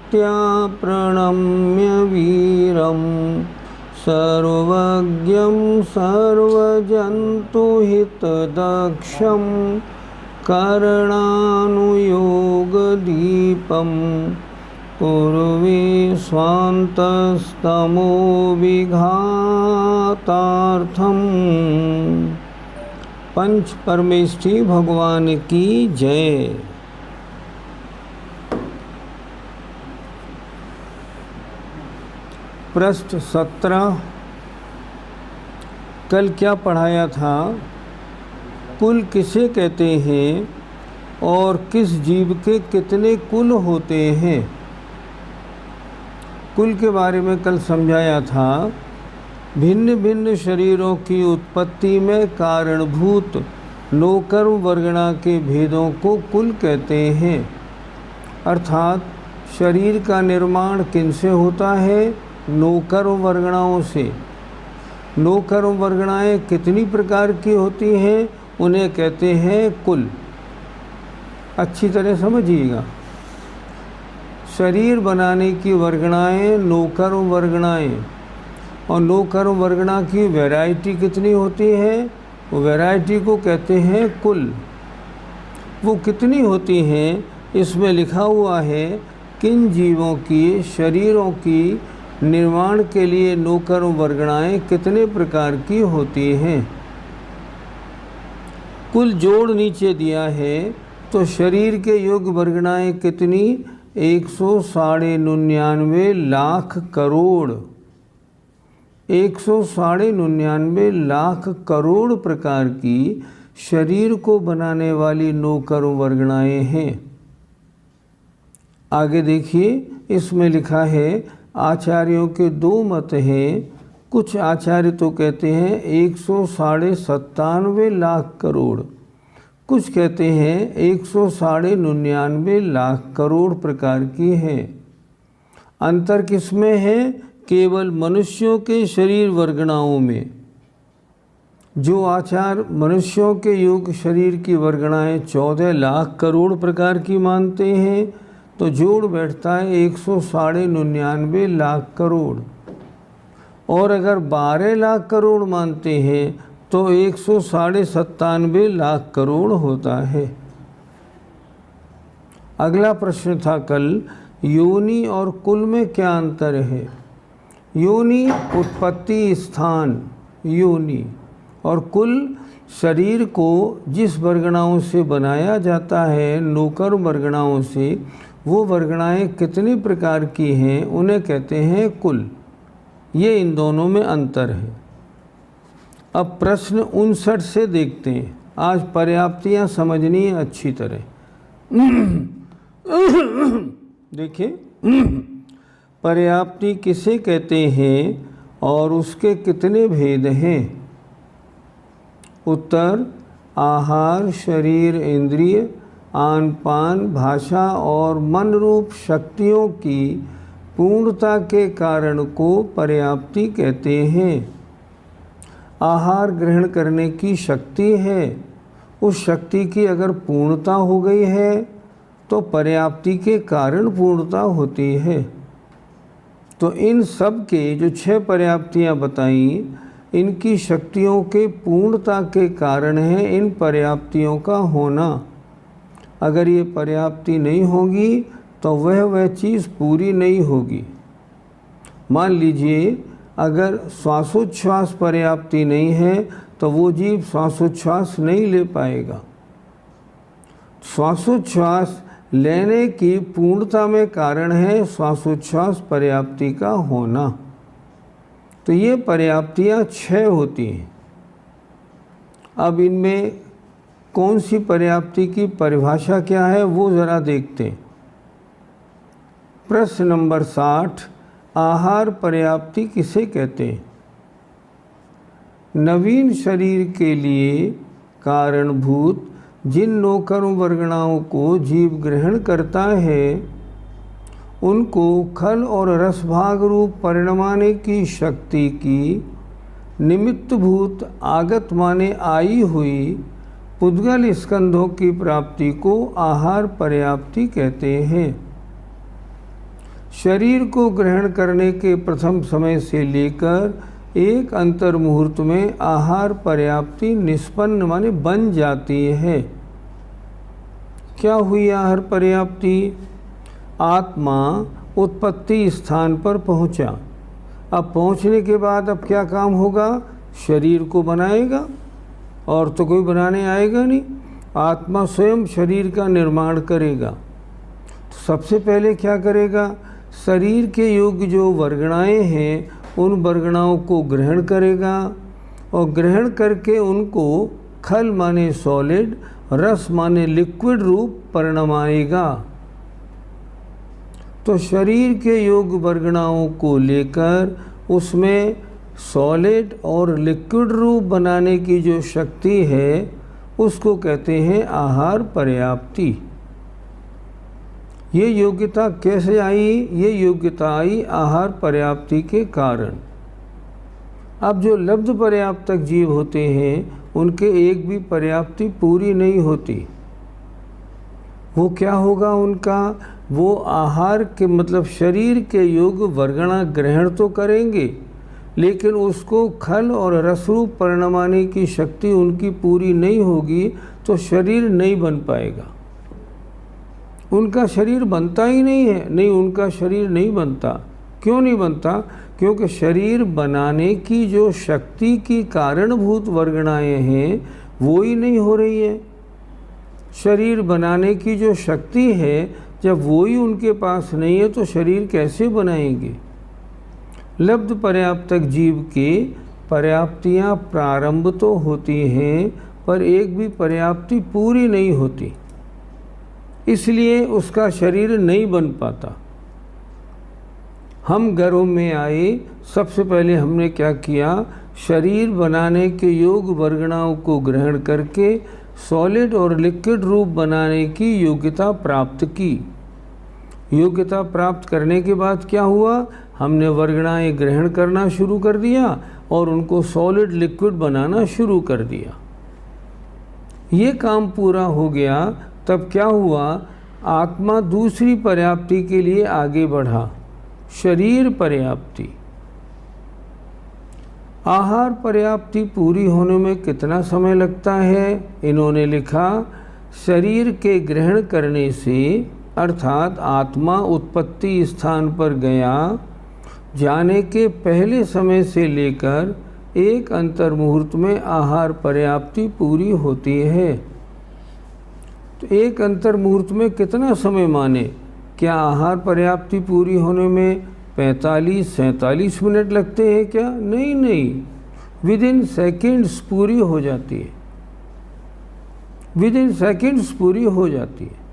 भक्त्या प्रणम्य वीरं सर्वज्ञं सर्वजन्तुहितदक्षं करणानुयोगदीपं पूर्वे स्वान्तस्तमो विघातार्थं। पंच परमेष्ठी भगवान की जय। पृष्ठ 17। कल क्या पढ़ाया था? कुल किसे कहते हैं और किस जीव के कितने कुल होते हैं? कुल के बारे में कल समझाया था। भिन्न भिन्न शरीरों की उत्पत्ति में कारणभूत नोकर्म वर्गणा के भेदों को कुल कहते हैं। अर्थात शरीर का निर्माण किनसे होता है? नोकर्म वर्गणाओं से। नोकर्म वर्गणाएँ कितनी प्रकार की होती हैं? उन्हें कहते हैं कुल। अच्छी तरह समझिएगा। शरीर बनाने की वर्गणाएँ नोकर्म वर्गणाएँ, और नोकर्म वर्गणा की वैरायटी कितनी होती है? वो वैरायटी को कहते हैं कुल। वो कितनी होती हैं इसमें लिखा हुआ है। किन जीवों की शरीरों की निर्माण के लिए नोकर्म वर्गणाएँ कितने प्रकार की होती हैं। कुल जोड़ नीचे दिया है। तो शरीर के योग्य वर्गणाएँ कितनी? 199 लाख करोड़। 199 लाख करोड़ प्रकार की शरीर को बनाने वाली नोकर्म वर्गणाएँ हैं। आगे देखिए, इसमें लिखा है आचार्यों के दो मत हैं। कुछ आचार्य तो कहते हैं 197 लाख करोड़, कुछ कहते हैं 199 लाख करोड़ प्रकार की है। अंतर किसमें है? केवल मनुष्यों के शरीर वर्गणाओं में। जो आचार्य मनुष्यों के योग शरीर की वर्गणाएँ 14 लाख करोड़ प्रकार की मानते हैं, तो जोड़ बैठता है 199 लाख करोड़। और अगर 12 लाख करोड़ मानते हैं तो 197 लाख करोड़ होता है। अगला प्रश्न था कल, योनि और कुल में क्या अंतर है? योनि उत्पत्ति स्थान योनि, और कुल शरीर को जिस वर्गणाओं से बनाया जाता है नोकर्म वर्गणाओं से, वो वर्गणाएँ कितनी प्रकार की हैं उन्हें कहते हैं कुल। ये इन दोनों में अंतर है। अब प्रश्न 59 से देखते हैं। आज पर्याप्तियाँ समझनी है अच्छी तरह। देखिए, पर्याप्ति किसे कहते हैं और उसके कितने भेद हैं? उत्तर, आहार, शरीर, इंद्रिय, आन पान, भाषा और मन रूप शक्तियों की पूर्णता के कारण को पर्याप्ति कहते हैं। आहार ग्रहण करने की शक्ति है, उस शक्ति की अगर पूर्णता हो गई है तो पर्याप्ति के कारण पूर्णता होती है। तो इन सब के जो 6 पर्याप्तियाँ बताई, इनकी शक्तियों के पूर्णता के कारण है इन पर्याप्तियों का होना। अगर ये पर्याप्ति नहीं होगी तो वह चीज़ पूरी नहीं होगी। मान लीजिए अगर श्वासोच्छ्वास पर्याप्ति नहीं है तो वो जीव श्वासोच्छ्वास नहीं ले पाएगा। श्वासोच्छ्वास लेने की पूर्णता में कारण है श्वासोच्छ्वास पर्याप्ति का होना। तो ये पर्याप्तियाँ 6 होती हैं। अब इनमें कौन सी पर्याप्ति की परिभाषा क्या है वो ज़रा देखते हैं। प्रश्न नंबर 60, आहार पर्याप्ति किसे कहते हैं? नवीन शरीर के लिए कारणभूत जिन नोकर्म वर्गणाओं को जीव ग्रहण करता है, उनको खल और रसभाग रूप परिणमाने की शक्ति की निमित्तभूत आगत माने आई हुई पुद्गल स्कंधों की प्राप्ति को आहार पर्याप्ति कहते हैं। शरीर को ग्रहण करने के प्रथम समय से लेकर एक अंतर मुहूर्त में आहार पर्याप्ति निष्पन्न माने बन जाती है। क्या हुई आहार पर्याप्ति? आत्मा उत्पत्ति स्थान पर पहुंचा। अब पहुंचने के बाद अब क्या काम होगा? शरीर को बनाएगा, और तो कोई बनाने आएगा नहीं। आत्मा स्वयं शरीर का निर्माण करेगा। तो सबसे पहले क्या करेगा? शरीर के योग्य जो वर्गणाएं हैं उन वर्गणाओं को ग्रहण करेगा, और ग्रहण करके उनको खल माने सॉलिड, रस माने लिक्विड रूप परिणमाएगा। तो शरीर के योग्य वर्गणाओं को लेकर उसमें सॉलिड और लिक्विड रूप बनाने की जो शक्ति है उसको कहते हैं आहार पर्याप्ति। ये योग्यता कैसे आई? ये योग्यता आई आहार पर्याप्ति के कारण। अब जो लब्ध पर्याप्तक जीव होते हैं उनके एक भी पर्याप्ति पूरी नहीं होती। वो क्या होगा उनका? वो आहार के मतलब शरीर के योग्य वर्गणा ग्रहण तो करेंगे, लेकिन उसको खल और रसरूप परिणमाने की शक्ति उनकी पूरी नहीं होगी, तो शरीर नहीं बन पाएगा। उनका शरीर बनता ही नहीं है। नहीं, उनका शरीर नहीं बनता। क्यों नहीं बनता? क्योंकि शरीर बनाने की जो शक्ति की कारणभूत वर्गणाएं हैं वो ही नहीं हो रही है। शरीर बनाने की जो शक्ति है जब वो ही उनके पास नहीं है तो शरीर कैसे बनाएंगे? लब्ध पर्याप्तक जीव के पर्याप्तियाँ प्रारंभ तो होती हैं पर एक भी पर्याप्ति पूरी नहीं होती, इसलिए उसका शरीर नहीं बन पाता। हम गर्भ में आए, सबसे पहले हमने क्या किया? शरीर बनाने के योग वर्गणाओं को ग्रहण करके सॉलिड और लिक्विड रूप बनाने की योग्यता प्राप्त की। योग्यता प्राप्त करने के बाद क्या हुआ? हमने वर्गणाएं ग्रहण करना शुरू कर दिया और उनको सॉलिड लिक्विड बनाना शुरू कर दिया। ये काम पूरा हो गया, तब क्या हुआ? आत्मा दूसरी पर्याप्ति के लिए आगे बढ़ा, शरीर पर्याप्ति। आहार पर्याप्ति पूरी होने में कितना समय लगता है? इन्होंने लिखा, शरीर के ग्रहण करने से अर्थात आत्मा उत्पत्ति स्थान पर गया जाने के पहले समय से लेकर एक अंतर मुहूर्त में आहार पर्याप्ति पूरी होती है। तो एक अंतर मुहूर्त में कितना समय माने? क्या आहार पर्याप्ति पूरी होने में 45-47 मिनट लगते हैं क्या? नहीं नहीं, विद इन सेकेंड्स पूरी हो जाती है। विद इन सेकेंड्स पूरी हो जाती है।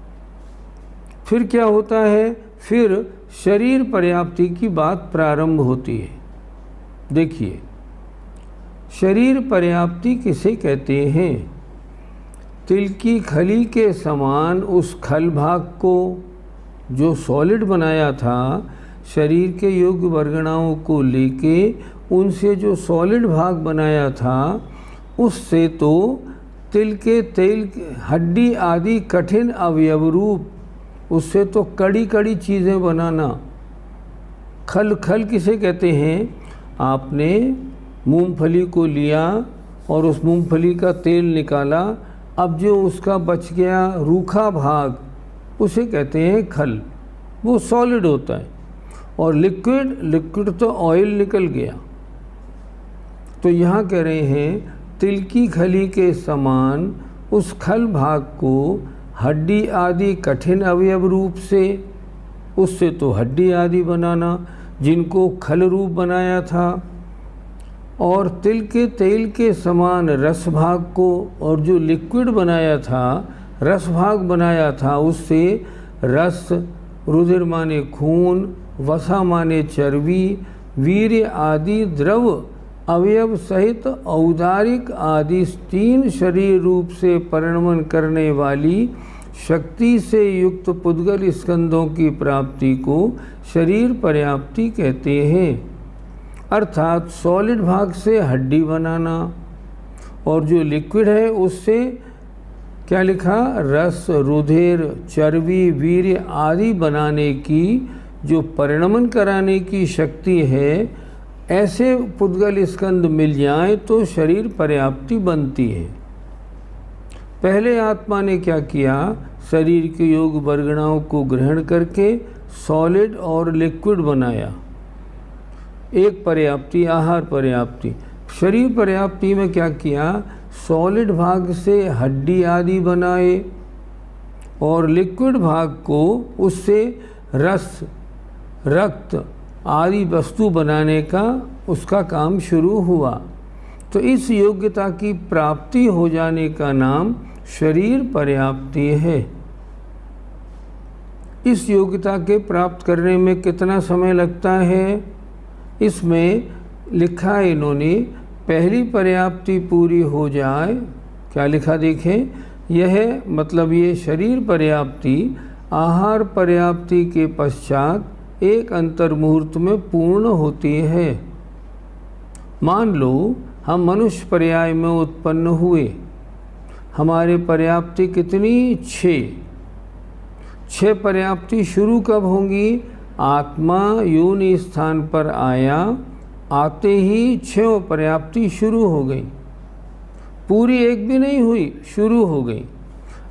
फिर क्या होता है? फिर शरीर पर्याप्ति की बात प्रारंभ होती है। देखिए, शरीर पर्याप्ति किसे कहते हैं? तिल की खली के समान उस खल भाग को जो सॉलिड बनाया था, शरीर के योग्य वर्गणाओं को लेके उनसे जो सॉलिड भाग बनाया था, उससे तो तिल के तेल, हड्डी आदि कठिन अवयव रूप, उससे तो कड़ी कड़ी चीज़ें बनाना। खल किसे कहते हैं? आपने मूंगफली को लिया और उस मूंगफली का तेल निकाला, अब जो उसका बच गया रूखा भाग उसे कहते हैं खल। वो सॉलिड होता है। और लिक्विड तो ऑयल निकल गया। तो यहाँ कह रहे हैं तिल की खली के समान उस खल भाग को हड्डी आदि कठिन अवयव रूप से, उससे तो हड्डी आदि बनाना जिनको खल रूप बनाया था, और तिल के तेल के समान रस भाग को, और जो लिक्विड बनाया था, रस भाग बनाया था, उससे रस, रुधिर माने खून, वसा माने चर्बी, वीर्य आदि द्रव अवयव सहित औदारिक आदि 3 शरीर रूप से परिणमन करने वाली शक्ति से युक्त पुद्गल स्कंदों की प्राप्ति को शरीर पर्याप्ति कहते हैं। अर्थात सॉलिड भाग से हड्डी बनाना, और जो लिक्विड है उससे क्या लिखा? रस, रुधिर, चर्बी, वीर्य आदि बनाने की जो परिणमन कराने की शक्ति है, ऐसे पुद्गल स्कंद मिल जाएं तो शरीर पर्याप्ति बनती है। पहले आत्मा ने क्या किया, शरीर के योग वर्गणाओं को ग्रहण करके सॉलिड और लिक्विड बनाया। एक पर्याप्ति, आहार पर्याप्ति। शरीर पर्याप्ति में क्या किया, सॉलिड भाग से हड्डी आदि बनाए और लिक्विड भाग को उससे रस, रक्त आदि वस्तु बनाने का उसका काम शुरू हुआ। तो इस योग्यता की प्राप्ति हो जाने का नाम शरीर पर्याप्ति है। इस योग्यता के प्राप्त करने में कितना समय लगता है, इसमें लिखा है इन्होंने, पहली पर्याप्ति पूरी हो जाए, क्या लिखा देखें, यह मतलब ये शरीर पर्याप्ति आहार पर्याप्ति के पश्चात एक अंतर मुहूर्त में पूर्ण होती है। मान लो हम मनुष्य पर्याय में उत्पन्न हुए, हमारे पर्याप्ति कितनी, 6 पर्याप्ति शुरू कब होंगी, आत्मा योनि स्थान पर आया, आते ही 6 पर्याप्ति शुरू हो गई। पूरी एक भी नहीं हुई, शुरू हो गई।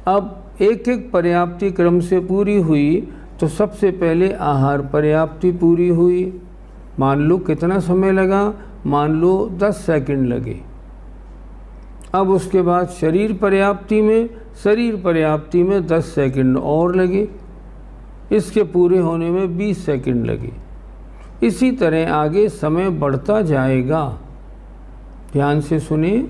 अब एक एक पर्याप्ति क्रम से पूरी हुई तो सबसे पहले आहार पर्याप्ति पूरी हुई। मान लो कितना समय लगा, मान लो 10 सेकंड लगे। अब उसके बाद शरीर पर्याप्ति में 10 सेकंड और लगे, इसके पूरे होने में 20 सेकंड लगे। इसी तरह आगे समय बढ़ता जाएगा। ध्यान से सुने,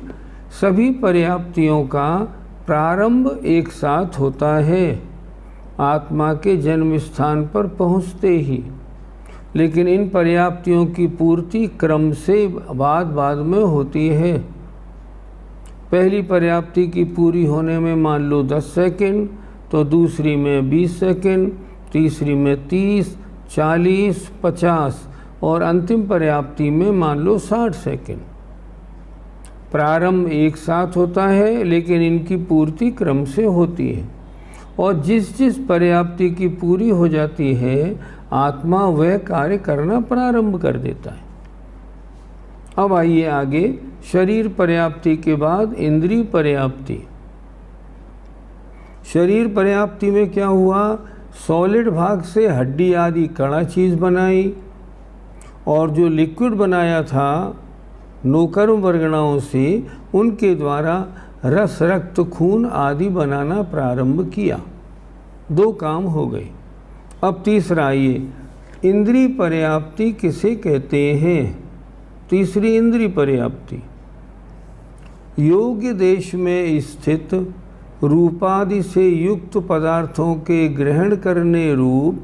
सभी पर्याप्तियों का प्रारंभ एक साथ होता है, आत्मा के जन्म स्थान पर पहुँचते ही, लेकिन इन पर्याप्तियों की पूर्ति क्रम से बाद में होती है। पहली पर्याप्ति की पूरी होने में मान लो 10 सेकंड, तो दूसरी में 20 सेकंड, तीसरी में 30, 40, 50 और अंतिम पर्याप्ति में मान लो 60 सेकंड। प्रारंभ एक साथ होता है, लेकिन इनकी पूर्ति क्रम से होती है। और जिस जिस पर्याप्ति की पूरी हो जाती है, आत्मा वह कार्य करना प्रारंभ कर देता है। अब आइए आगे, शरीर पर्याप्ति के बाद इंद्रिय पर्याप्ति। शरीर पर्याप्ति में क्या हुआ, सॉलिड भाग से हड्डी आदि कड़ा चीज़ बनाई और जो लिक्विड बनाया था नोकर्म वर्गणाओं से, उनके द्वारा रस, रक्त, खून आदि बनाना प्रारंभ किया। 2 काम हो गए। अब तीसरा आइए, इंद्रिय पर्याप्ति किसे कहते हैं। तीसरी इंद्रिय पर्याप्ति, योग्य देश में स्थित रूपादि से युक्त पदार्थों के ग्रहण करने रूप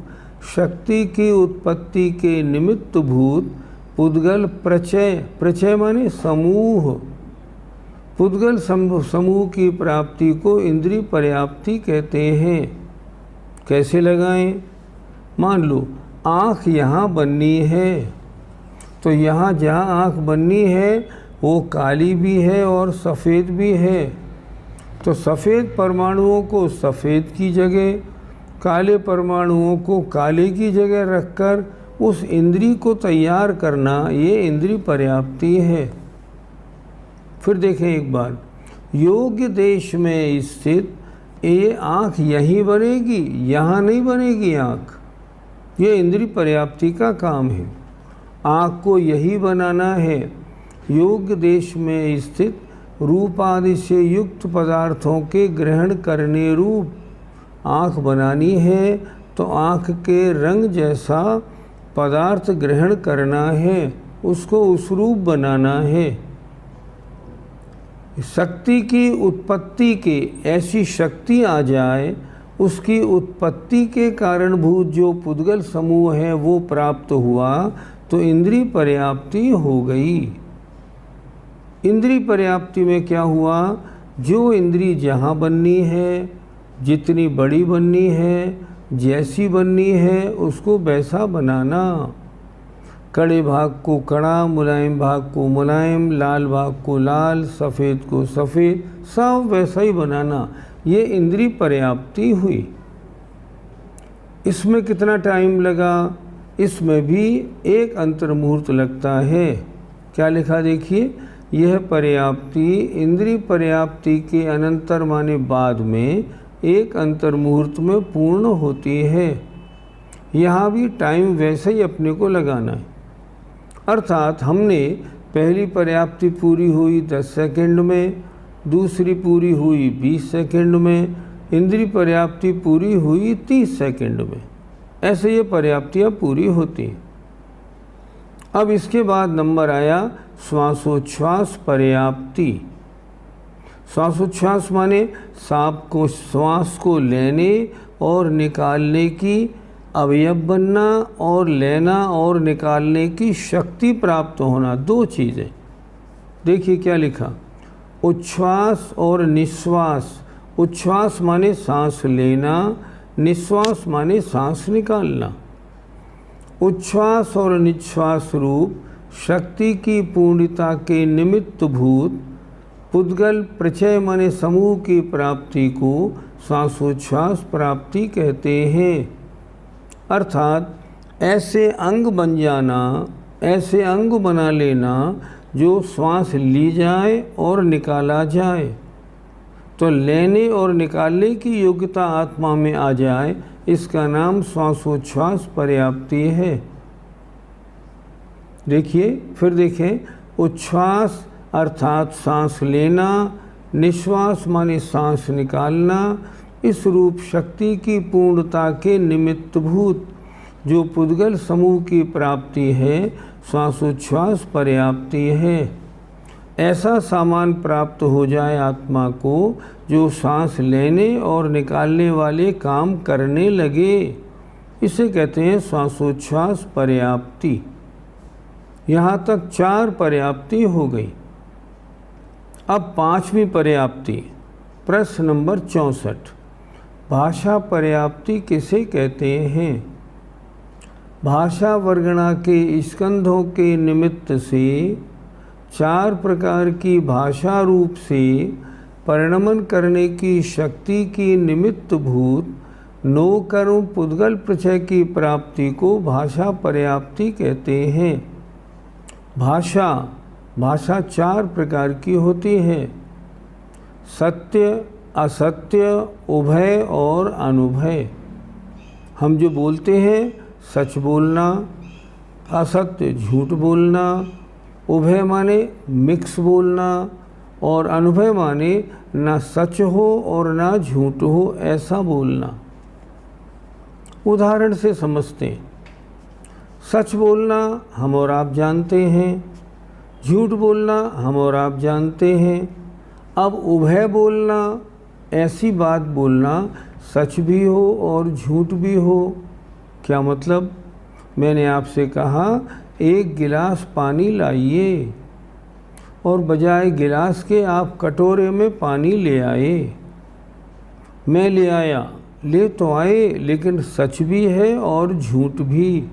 शक्ति की उत्पत्ति के निमित्त भूत पुद्गल प्रचय माने समूह, पुद्गल समूह की प्राप्ति को इंद्रिय पर्याप्ति कहते हैं। कैसे लगाएं, मान लो आँख यहाँ बननी है, तो यहाँ जहाँ आँख बननी है वो काली भी है और सफ़ेद भी है, तो सफ़ेद परमाणुओं को सफ़ेद की जगह, काले परमाणुओं को काले की जगह रखकर उस इंद्रिय को तैयार करना, ये इंद्रिय पर्याप्ति है। फिर देखें एक बार, योग्य देश में स्थित ये आँख यहीं बनेगी, यहाँ नहीं बनेगी आँख, ये इंद्रिय पर्याप्ति का काम है। आँख को यही बनाना है। योग्य देश में स्थित रूप आदि से युक्त पदार्थों के ग्रहण करने रूप आँख बनानी है, तो आँख के रंग जैसा पदार्थ ग्रहण करना है, उसको उस रूप बनाना है। शक्ति की उत्पत्ति के, ऐसी शक्ति आ जाए, उसकी उत्पत्ति के कारणभूत जो पुद्गल समूह है वो प्राप्त हुआ, तो इंद्रिय पर्याप्ति हो गई। इंद्रिय पर्याप्ति में क्या हुआ, जो इंद्रिय जहाँ बननी है, जितनी बड़ी बननी है, जैसी बननी है, उसको वैसा बनाना। कड़े भाग को कड़ा, मुलायम भाग को मुलायम, लाल भाग को लाल, सफ़ेद को सफ़ेद, सब वैसा ही बनाना, ये इंद्रिय पर्याप्ति हुई। इसमें कितना टाइम लगा, इसमें भी एक अंतर्मुहूर्त लगता है। क्या लिखा देखिए, यह पर्याप्ति इंद्रिय पर्याप्ति के अनंतर माने बाद में एक अंतर्मुहूर्त में पूर्ण होती है। यहाँ भी टाइम वैसे ही अपने को लगाना है, अर्थात हमने पहली पर्याप्ति पूरी हुई 10 सेकंड में, दूसरी पूरी हुई 20 सेकंड में, इंद्रिय पर्याप्ति पूरी हुई 30 सेकंड में। ऐसे ये पर्याप्तियाँ पूरी होती हैं। अब इसके बाद नंबर आया श्वासोच्छ्वास पर्याप्ति। श्वासोच्छ्वास माने सांप को श्वास को लेने और निकालने की अवयव बनना और लेना और निकालने की शक्ति प्राप्त होना, दो चीज़ें। देखिए क्या लिखा, उच्छ्वास और निश्वास। उच्छ्वास माने सांस लेना, निश्वास माने सांस निकालना। उच्छ्वास और निश्वास रूप शक्ति की पूर्णता के निमित्त भूत पुद्गल प्रचय माने समूह की प्राप्ति को श्वासोच्छ्वास प्राप्ति कहते हैं। अर्थात ऐसे अंग बन जाना, ऐसे अंग बना लेना जो श्वास ली जाए और निकाला जाए, तो लेने और निकालने की योग्यता आत्मा में आ जाए, इसका नाम श्वासोच्छ्वास पर्याप्ति है। देखिए फिर देखें, उच्छ्वास अर्थात सांस लेना, निश्वास माने सांस निकालना, इस रूप शक्ति की पूर्णता के निमित्तभूत जो पुद्गल समूह की प्राप्ति है, श्वासोच्छ्वास पर्याप्ति है। ऐसा सामान प्राप्त हो जाए आत्मा को जो सांस लेने और निकालने वाले काम करने लगे, इसे कहते हैं श्वासोच्छ्वास पर्याप्ति। यहाँ तक 4 पर्याप्ति हो गई। अब 5वीं पर्याप्ति, प्रश्न नंबर 64। भाषा पर्याप्ति किसे कहते हैं? भाषा वर्गणा के स्कंधों के निमित्त से 4 प्रकार की भाषा रूप से परिणमन करने की शक्ति की निमित्त भूत 9 कर्म पुद्गल प्रचय की प्राप्ति को भाषा पर्याप्ति कहते हैं। भाषा 4 प्रकार की होती है, सत्य, असत्य, उभय और अनुभय। हम जो बोलते हैं सच बोलना, असत्य झूठ बोलना, उभय माने मिक्स बोलना और अनुभय माने ना सच हो और ना झूठ हो ऐसा बोलना। उदाहरण से समझते हैं। सच बोलना हम और आप जानते हैं, झूठ बोलना हम और आप जानते हैं। अब उभय बोलना, ऐसी बात बोलना सच भी हो और झूठ भी हो। क्या मतलब? मैंने आपसे कहा 1 गिलास पानी लाइए और बजाय गिलास के आप कटोरे में पानी ले आए। मैं ले आया, ले तो आए, लेकिन सच भी है और झूठ भी।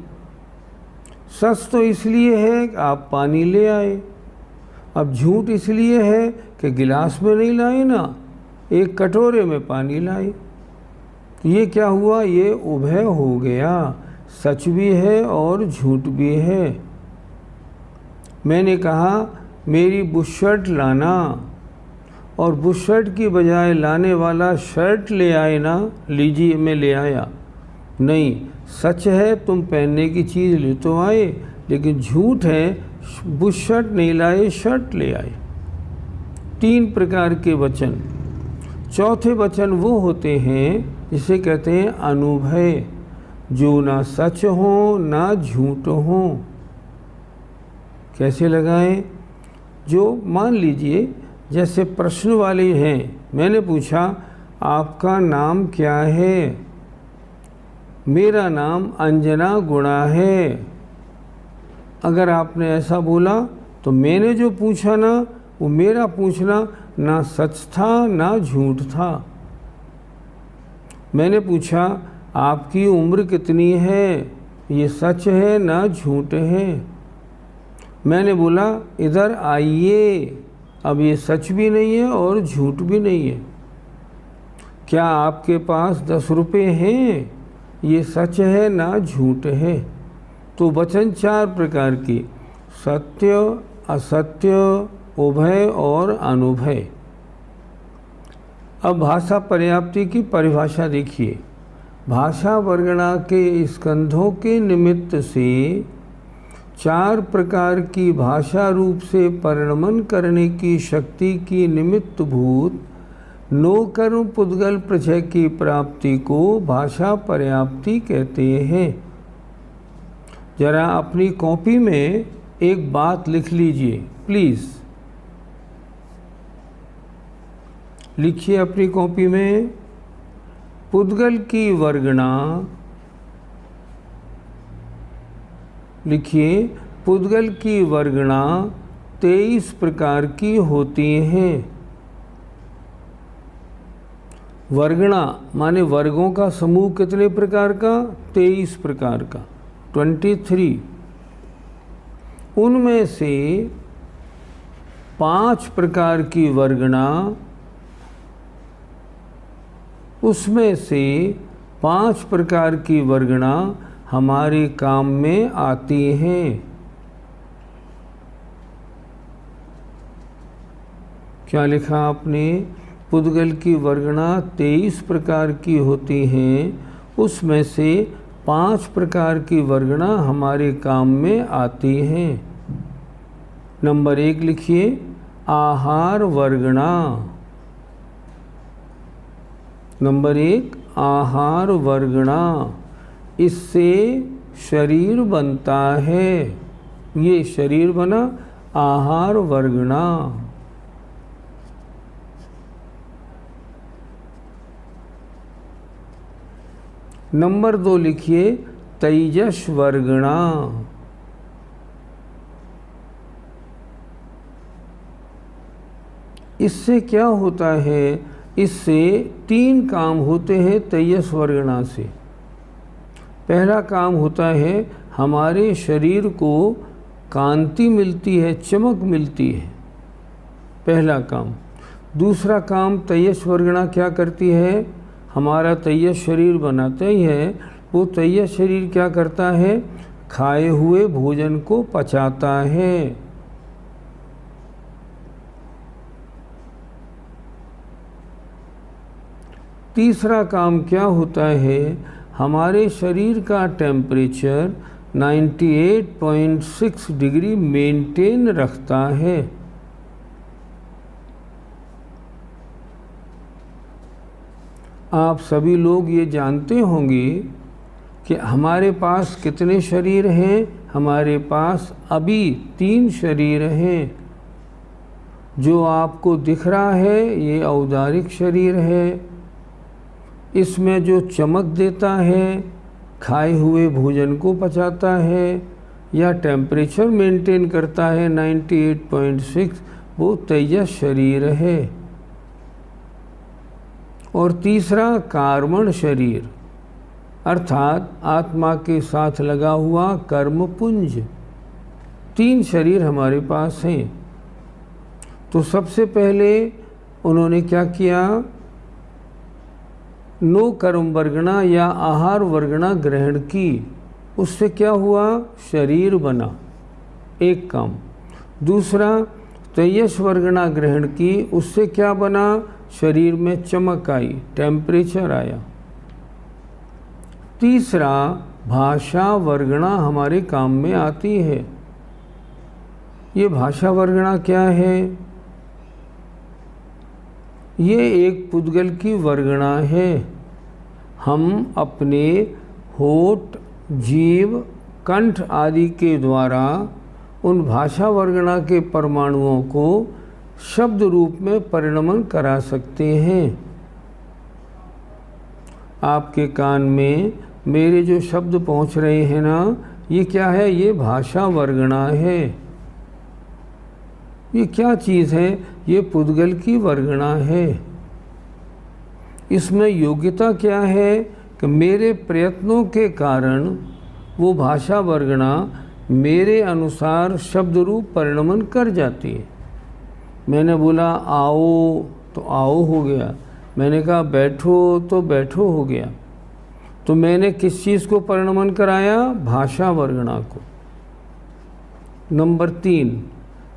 सच तो इसलिए है कि आप पानी ले आए, अब झूठ इसलिए है कि गिलास में नहीं लाए ना, एक कटोरे में पानी लाए। ये क्या हुआ? ये उभय हो गया, सच भी है और झूठ भी है। मैंने कहा मेरी बुशर्ट लाना, और बुशर्ट की बजाय लाने वाला शर्ट ले आए ना, लीजिए मैं ले आया। नहीं, सच है तुम पहनने की चीज़ ले तो आए, लेकिन झूठ है बुशर्ट नहीं लाए, शर्ट ले आए। 3 प्रकार के वचन। चौथे वचन वो होते हैं जिसे कहते हैं अनुभय, जो ना सच हो ना झूठ हो। कैसे लगाएं? जो मान लीजिए जैसे प्रश्न वाले हैं, मैंने पूछा आपका नाम क्या है? मेरा नाम अंजना गुणा है। अगर आपने ऐसा बोला तो मैंने जो पूछा ना, वो मेरा पूछना ना सच था ना झूठ था। मैंने पूछा आपकी उम्र कितनी है? ये सच है ना झूठ है। मैंने बोला इधर आइए, अब ये सच भी नहीं है और झूठ भी नहीं है। क्या आपके पास 10 रुपये हैं? ये सच है ना झूठ है। तो वचन 4 प्रकार के, सत्य, असत्य, उभय और अनुभय। अब भाषा पर्याप्ति की परिभाषा देखिए। भाषा वर्गणा के स्कंधों के निमित्त से 4 प्रकार की भाषा रूप से परिणमन करने की शक्ति की निमित्त भूत नो कर्म पुद्गल प्रचय की प्राप्ति को भाषा पर्याप्ति कहते हैं। जरा अपनी कॉपी में एक बात लिख लीजिए प्लीज़। लिखिए अपनी कॉपी में, पुद्गल की वर्गणा, लिखिए पुद्गल की वर्गणा 23 प्रकार की होती हैं। वर्गणा माने वर्गों का समूह कितने प्रकार का? 23 प्रकार का, 23। उनमें से 5 प्रकार की वर्गणा, उसमें से 5 प्रकार की वर्गणा हमारे काम में आती हैं। क्या लिखा आपने? पुद्गल की वर्गणा 23 प्रकार की होती हैं, उसमें से 5 प्रकार की वर्गणा हमारे काम में आती हैं। नंबर 1 लिखिए, आहार वर्गणा। नंबर 1, आहार वर्गणा। इससे शरीर बनता है। ये शरीर बना, आहार वर्गणा। नंबर 2 लिखिए, तेजस वर्गणा। इससे क्या होता है? इससे 3 काम होते हैं तेजस वर्गणा से। पहला काम होता है हमारे शरीर को कांति मिलती है, चमक मिलती है, पहला काम। दूसरा काम तेजस वर्गणा क्या करती है? हमारा तेजस शरीर बनाता ही है, वो तेजस शरीर क्या करता है? खाए हुए भोजन को पचाता है। तीसरा काम क्या होता है? हमारे शरीर का टेम्परेचर 98.6 डिग्री मेंटेन रखता है। आप सभी लोग ये जानते होंगे कि हमारे पास कितने शरीर हैं? हमारे पास अभी 3 शरीर हैं। जो आपको दिख रहा है ये औदारिक शरीर है। इसमें जो चमक देता है, खाए हुए भोजन को पचाता है या टेम्परेचर मेंटेन करता है 98.6, वो तेजस शरीर है। और तीसरा कार्मण शरीर, अर्थात आत्मा के साथ लगा हुआ कर्मपुंज। 3 शरीर हमारे पास हैं। तो सबसे पहले उन्होंने क्या किया? नो कर्म वर्गणा या आहार वर्गणा ग्रहण की। उससे क्या हुआ? शरीर बना, एक काम। दूसरा, तेजस वर्गणा ग्रहण की, उससे क्या बना? शरीर में चमक आई, टेम्परेचर आया। तीसरा, भाषा वर्गणा हमारे काम में आती है। ये भाषा वर्गणा क्या है? ये एक पुद्गल की वर्गणा है। हम अपने होठ, जीव, कंठ आदि के द्वारा उन भाषा वर्गणा के परमाणुओं को शब्द रूप में परिणमन करा सकते हैं। आपके कान में मेरे जो शब्द पहुंच रहे हैं ना, ये क्या है? ये भाषा वर्गणा है। ये क्या चीज़ है? ये पुद्गल की वर्गणा है। इसमें योग्यता क्या है कि मेरे प्रयत्नों के कारण वो भाषा वर्गणा मेरे अनुसार शब्द रूप परिणमन कर जाती है। मैंने बोला आओ तो आओ हो गया, मैंने कहा बैठो तो बैठो हो गया। तो मैंने किस चीज़ को परिणमन कराया? भाषा वर्गणा को। नंबर 3।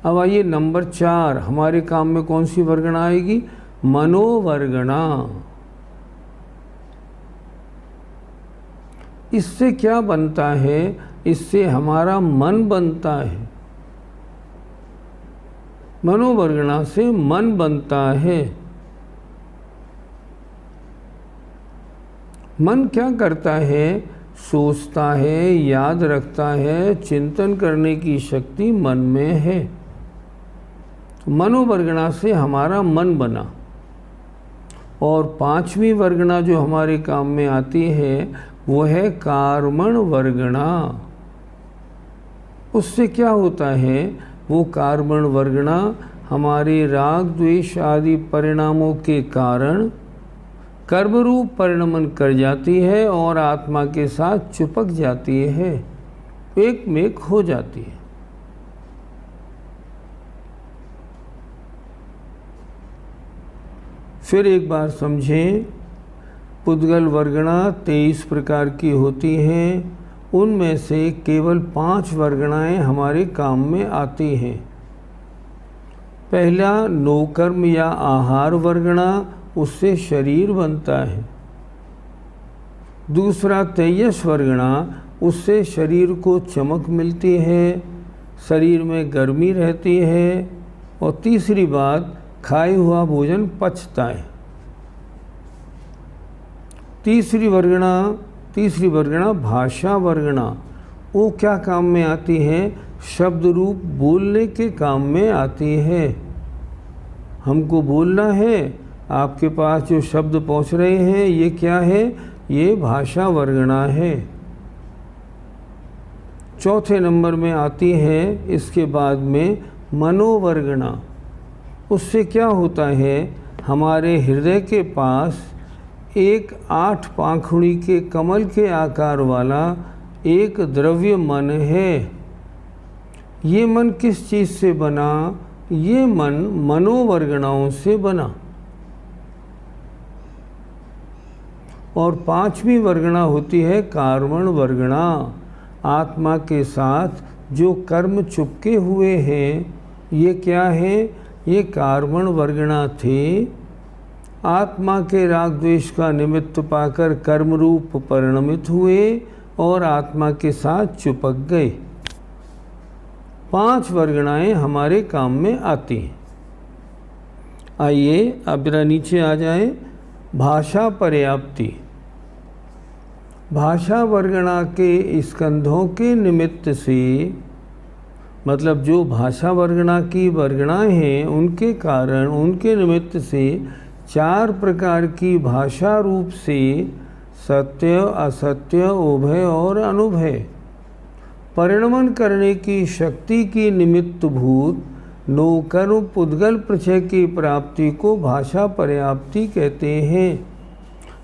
अब आइए नंबर 4, हमारे काम में कौन सी वर्गणा आएगी? मनोवर्गणा। इससे क्या बनता है? इससे हमारा मन बनता है। मनोवर्गणा से मन बनता है। मन क्या करता है? सोचता है, याद रखता है, चिंतन करने की शक्ति मन में है। मनोवर्गणा से हमारा मन बना। और 5वीं वर्गणा जो हमारे काम में आती है वो है कार्मण वर्गणा। उससे क्या होता है? वो कार्मण वर्गणा हमारे राग द्वेष आदि परिणामों के कारण कर्मरूप परिणमन कर जाती है और आत्मा के साथ चिपक जाती है, एक में एक हो जाती है। फिर एक बार समझें, पुद्गल वर्गणा 23 प्रकार की होती हैं। उनमें से केवल 5 वर्गणाएं हमारे काम में आती हैं। पहला नोकर्म या आहार वर्गणा, उससे शरीर बनता है। दूसरा तेजस वर्गणा, उससे शरीर को चमक मिलती है, शरीर में गर्मी रहती है। और तीसरी बात, खाया हुआ भोजन पचता है। तीसरी वर्गणा भाषा वर्गणा, वो क्या काम में आती है? शब्द रूप बोलने के काम में आती है। हमको बोलना है, आपके पास जो शब्द पहुंच रहे हैं ये क्या है? ये भाषा वर्गणा है। चौथे नंबर में आती है इसके बाद में मनोवर्गणा। उससे क्या होता है? हमारे हृदय के पास एक 8 पाखुड़ी के कमल के आकार वाला एक द्रव्य मन है। ये मन किस चीज़ से बना? ये मन मनोवर्गणाओं से बना। और 5वीं वर्गणा होती है कार्मण वर्गणा। आत्मा के साथ जो कर्म चुपके हुए हैं, ये क्या है? ये कार्मण वर्गणा थे। आत्मा के राग द्वेष का निमित्त पाकर कर्म रूप परिणमित हुए और आत्मा के साथ चिपक गए। 5 वर्गणाएं हमारे काम में आती हैं। आइए अब जरा नीचे आ जाए। भाषा पर्याप्ति। भाषा वर्गणा के स्कंधों के निमित्त से, मतलब जो भाषा वर्गणा की वर्गणाएं हैं उनके कारण, उनके निमित्त से 4 प्रकार की भाषा रूप से सत्य, असत्य, उभय और अनुभय परिणमन करने की शक्ति की निमित्त भूत नोकर्म पुद्गल प्रचय की प्राप्ति को भाषा पर्याप्ति कहते हैं।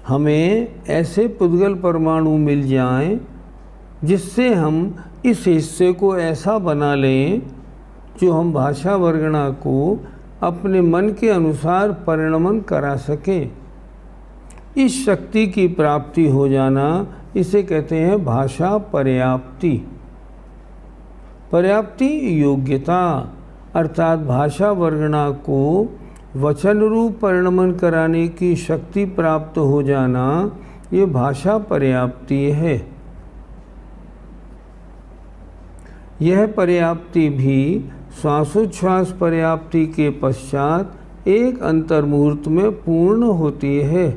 हमें ऐसे पुद्गल परमाणु मिल जाएं जिससे हम इस हिस्से को ऐसा बना लें जो हम भाषा वर्गणा को अपने मन के अनुसार परिणमन करा सकें। इस शक्ति की प्राप्ति हो जाना, इसे कहते हैं भाषा पर्याप्ति। पर्याप्ति योग्यता, अर्थात भाषा वर्गणा को वचन रूप परिणमन कराने की शक्ति प्राप्त हो जाना, ये भाषा पर्याप्ति है। यह पर्याप्ति भी श्वासोच्छ्वास पर्याप्ति के पश्चात एक अंतर्मुहूर्त में पूर्ण होती है।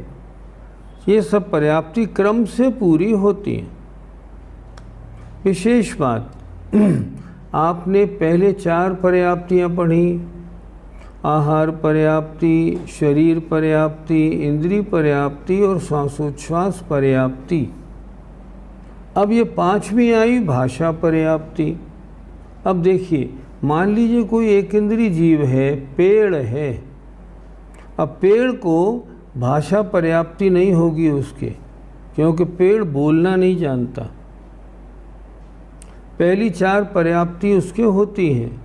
ये सब पर्याप्ति क्रम से पूरी होती है। विशेष बात, आपने पहले 4 पर्याप्तियाँ पढ़ी, आहार पर्याप्ति, शरीर पर्याप्ति, इंद्रिय पर्याप्ति और श्वासोच्छ्वास पर्याप्ति। अब ये 5वीं आई भाषा पर्याप्ति। अब देखिए, मान लीजिए कोई एक इंद्रिय जीव है, पेड़ है। अब पेड़ को भाषा पर्याप्ति नहीं होगी उसके, क्योंकि पेड़ बोलना नहीं जानता। पहली 4 पर्याप्ति उसके होती हैं।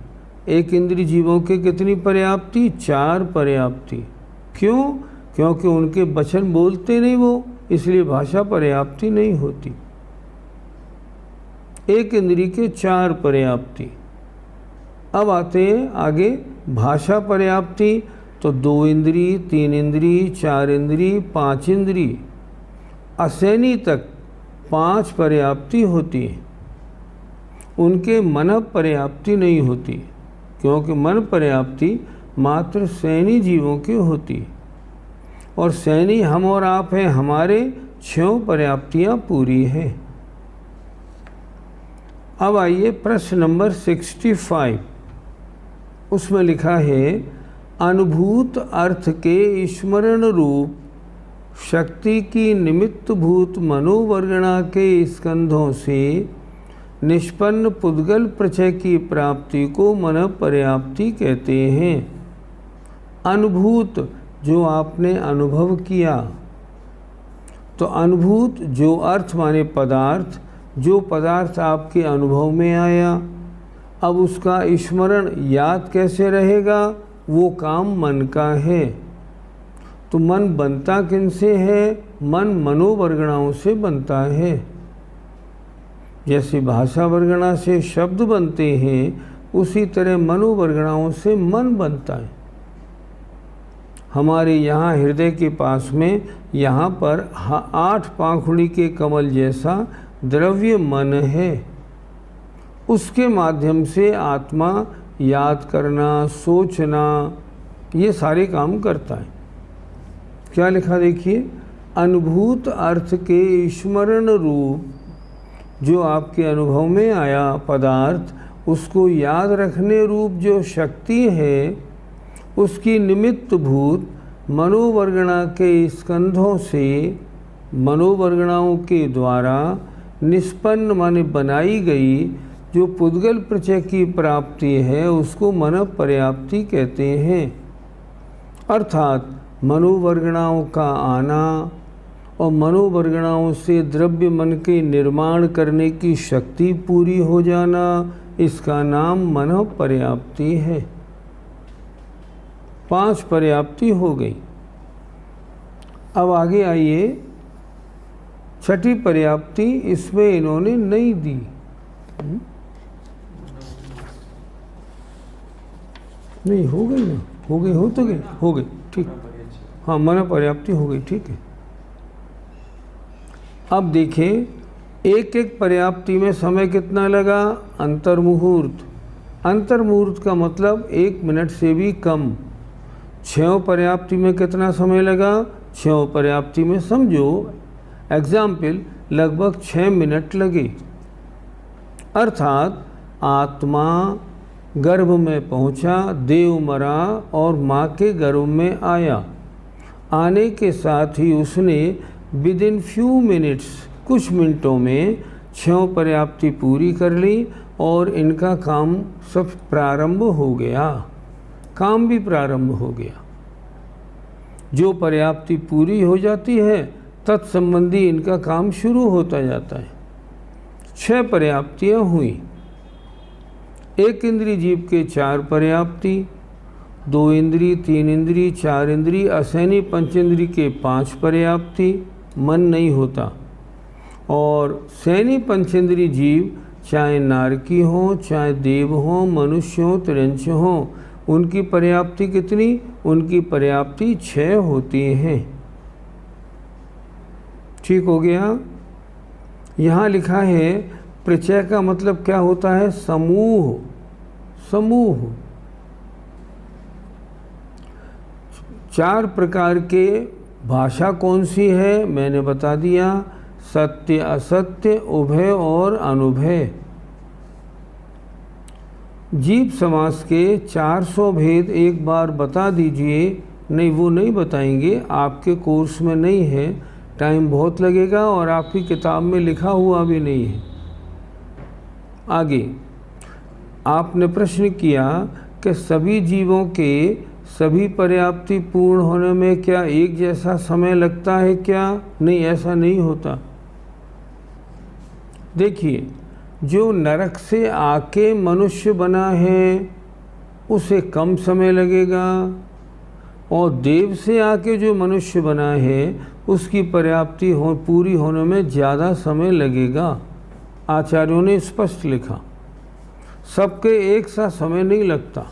एक इंद्रिय जीवों के कितनी पर्याप्ति? 4 पर्याप्ति। क्यों? क्योंकि उनके वचन बोलते नहीं, वो इसलिए भाषा पर्याप्ति नहीं होती। एक इंद्री के 4 पर्याप्ति। अब आते हैं आगे भाषा पर्याप्ति। तो 2 इंद्री, 3 इंद्री, 4 इंद्री, 5 इंद्री, असैनी तक 5 पर्याप्ति होती है। उनके मन पर्याप्ति नहीं होती, क्योंकि मन पर्याप्ति मात्र सैनी जीवों की होती, और सैनी हम और आप हैं, हमारे 6 पर्याप्तियाँ पूरी हैं। अब आइए प्रश्न नंबर 65। उसमें लिखा है, अनुभूत अर्थ के स्मरण रूप शक्ति की निमित्तभूत मनोवर्गणा के स्कंधों से निष्पन्न पुद्गल प्रचय की प्राप्ति को मन पर्याप्ति कहते हैं। अनुभूत जो आपने अनुभव किया, तो अनुभूत जो अर्थ माने पदार्थ, जो पदार्थ आपके अनुभव में आया, अब उसका स्मरण याद कैसे रहेगा, वो काम मन का है। तो मन बनता किनसे है? मन मनोवर्गणाओं से बनता है। जैसे भाषा वर्गणा से शब्द बनते हैं, उसी तरह मनोवर्गणाओं से मन बनता है। हमारे यहाँ हृदय के पास में यहाँ पर 8 पाखुड़ी के कमल जैसा द्रव्य मन है। उसके माध्यम से आत्मा याद करना, सोचना, ये सारे काम करता है। क्या लिखा देखिए, अनुभूत अर्थ के स्मरण रूप जो आपके अनुभव में आया पदार्थ, उसको याद रखने रूप जो शक्ति है, उसकी निमित्त भूत मनोवर्गणा के स्कंधों से, मनोवर्गणाओं के द्वारा निष्पन्न माने बनाई गई जो पुद्गल प्रचय की प्राप्ति है, उसको मन पर्याप्ति कहते हैं। अर्थात मनोवर्गणाओं का आना और मनोवर्गणाओं से द्रव्य मन के निर्माण करने की शक्ति पूरी हो जाना, इसका नाम मन पर्याप्ति है। 5 पर्याप्ति हो गई। अब आगे आइए, 6ठी पर्याप्ति इसमें इन्होंने नहीं दी। नहीं हो गई ना, हो गई, हो तो गई, हो गई, ठीक। हाँ, मन पर्याप्ति हो गई, ठीक है। अब देखें, एक एक पर्याप्ति में समय कितना लगा? अंतर्मुहूर्त। अंतर्मुहूर्त का मतलब 1 मिनट से भी कम। 6 पर्याप्ति में कितना समय लगा? 6 पर्याप्ति में समझो एग्जाम्पल लगभग 6 मिनट लगे। अर्थात आत्मा गर्भ में पहुंचा, देव मरा और माँ के गर्भ में आया। आने के साथ ही उसने विद इन फ्यू मिनट्स, कुछ मिनटों में 6 पर्याप्ति पूरी कर ली और इनका काम सब प्रारंभ हो गया। काम भी प्रारंभ हो गया। जो पर्याप्ति पूरी हो जाती है, तत्संबंधी इनका काम शुरू होता जाता है। 6 पर्याप्तियाँ हुई। एक इंद्री जीव के 4 पर्याप्ति, 2 इंद्री, 3 इंद्री, 4 इंद्री, असैनी पंचेंद्री के 5 पर्याप्ति, मन नहीं होता। और सैनी पंचेंद्री जीव चाहे नारकी हो, चाहे देव हो, मनुष्य हो, तिरंच हो, उनकी पर्याप्ति कितनी? उनकी पर्याप्ति 6 होती हैं। ठीक हो गया। यहाँ लिखा है प्रचय का मतलब क्या होता है? समूह। समूह 4 प्रकार के भाषा कौन सी है मैंने बता दिया, सत्य, असत्य, उभय और अनुभय। जीव समास के 400 भेद एक बार बता दीजिए। नहीं, वो नहीं बताएंगे, आपके कोर्स में नहीं है, टाइम बहुत लगेगा और आपकी किताब में लिखा हुआ भी नहीं है। आगे आपने प्रश्न किया कि सभी जीवों के सभी पर्याप्ति पूर्ण होने में क्या एक जैसा समय लगता है क्या? नहीं, ऐसा नहीं होता। देखिए, जो नरक से आके मनुष्य बना है उसे कम समय लगेगा, और देव से आके जो मनुष्य बना है उसकी पर्याप्ति पूरी होने में ज़्यादा समय लगेगा। आचार्यों ने स्पष्ट लिखा, सबके एक सा समय नहीं लगता।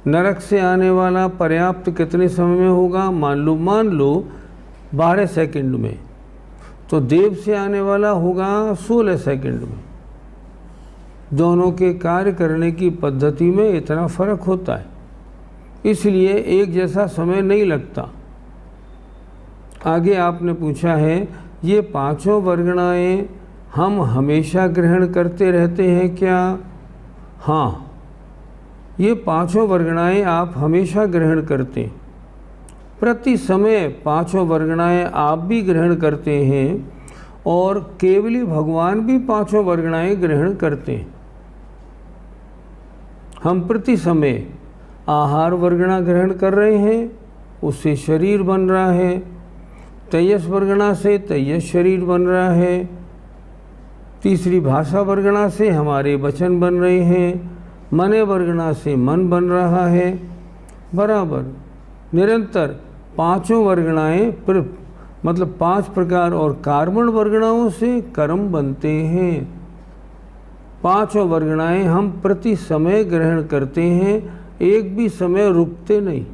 नरक से आने वाला पर्याप्त कितने समय में होगा? मान लो 12 सेकंड में, तो देव से आने वाला होगा 16 सेकंड में। दोनों के कार्य करने की पद्धति में इतना फर्क होता है, इसलिए एक जैसा समय नहीं लगता। आगे आपने पूछा है, ये पांचों वर्गणाएं हम हमेशा ग्रहण करते रहते हैं क्या? हाँ, ये पांचों वर्गणाएं आप हमेशा ग्रहण करते हैं। प्रति समय पांचों वर्गणाएं आप भी ग्रहण करते हैं और केवली भगवान भी पांचों वर्गणाएं ग्रहण करते हैं। हम प्रति समय आहार वर्गणा ग्रहण कर रहे हैं, उससे शरीर बन रहा है। तेजस वर्गणा से तेजस शरीर बन रहा है। तीसरी भाषा वर्गणा से हमारे वचन बन रहे हैं। मने वर्गणा से मन बन रहा है। बराबर निरंतर पांचों वर्गणाएं मतलब 5 प्रकार और कार्बन वर्गणाओं से कर्म बनते हैं। पांचों वर्गणाएं हम प्रति समय ग्रहण करते हैं, एक भी समय रुकते नहीं।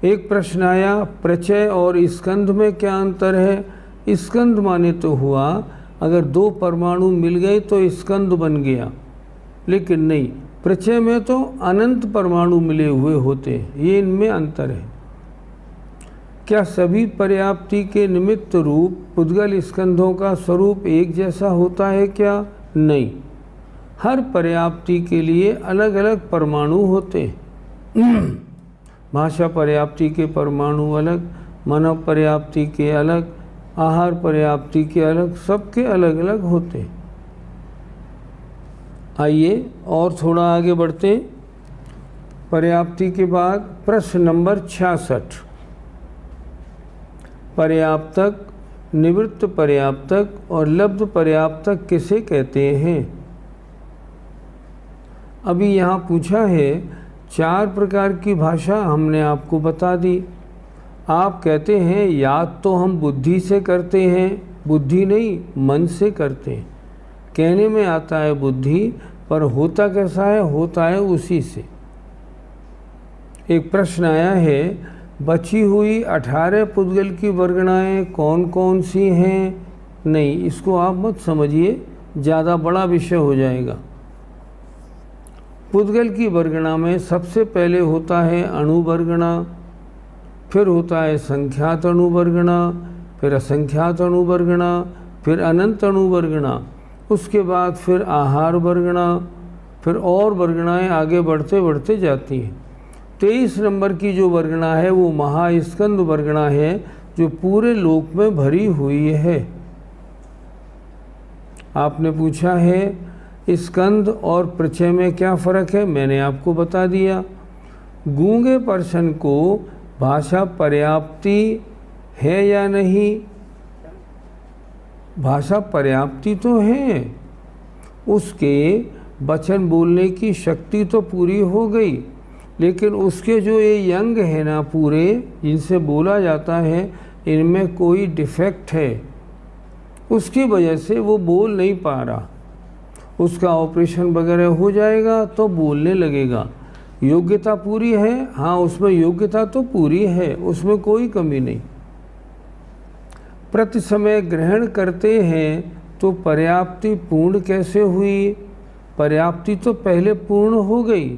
एक प्रश्न आया, प्रचय और स्कंध में क्या अंतर है? स्कंध माने तो हुआ अगर 2 परमाणु मिल गए तो स्कंध बन गया, लेकिन नहीं, प्रचय में तो अनंत परमाणु मिले हुए होते हैं, ये इनमें अंतर है। क्या सभी पर्याप्ति के निमित्त रूप पुद्गल स्कंधों का स्वरूप एक जैसा होता है क्या? नहीं, हर पर्याप्ति के लिए अलग अलग परमाणु होते हैं। भाषा पर्याप्ति के परमाणु अलग, मानव पर्याप्ति के अलग, आहार पर्याप्ति के अलग, सबके अलग अलग होते हैं। आइए और थोड़ा आगे बढ़ते हैं। पर्याप्ति के बाद प्रश्न नंबर 66, पर्याप्तक, निवृत्त पर्याप्तक और लब्ध पर्याप्तक किसे कहते हैं? अभी यहाँ पूछा है 4 प्रकार की भाषा हमने आपको बता दी। आप कहते हैं याद तो हम बुद्धि से करते हैं, बुद्धि नहीं मन से करते हैं। कहने में आता है बुद्धि, पर होता कैसा है? होता है उसी से। एक प्रश्न आया है, बची हुई 18 पुद्गल की वर्गणाएं कौन कौन सी हैं? नहीं, इसको आप मत समझिए, ज़्यादा बड़ा विषय हो जाएगा। पुद्गल की वर्गणा में सबसे पहले होता है अणु वर्गणा, फिर होता है संख्यात अणु वर्गणा, फिर असंख्यात अणु वर्गणा, फिर अनंत अणु वर्गणा, उसके बाद फिर आहार वर्गणा, फिर और वर्गणाएं आगे बढ़ते बढ़ते जाती हैं। 23 नंबर की जो वर्गणा है वो महास्कंद वर्गणा है, जो पूरे लोक में भरी हुई है। आपने पूछा है स्कंद और प्रचय में क्या फ़र्क है? मैंने आपको बता दिया। गूंगे पर्सन को भाषा पर्याप्ति है या नहीं? भाषा पर्याप्ति तो है, उसके वचन बोलने की शक्ति तो पूरी हो गई, लेकिन उसके जो ये अंग है ना पूरे, जिनसे बोला जाता है, इनमें कोई डिफेक्ट है, उसकी वजह से वो बोल नहीं पा रहा। उसका ऑपरेशन वगैरह हो जाएगा तो बोलने लगेगा। योग्यता पूरी है, हाँ उसमें योग्यता तो पूरी है, उसमें कोई कमी नहीं। प्रति समय ग्रहण करते हैं तो पर्याप्ति पूर्ण कैसे हुई? पर्याप्ति तो पहले पूर्ण हो गई,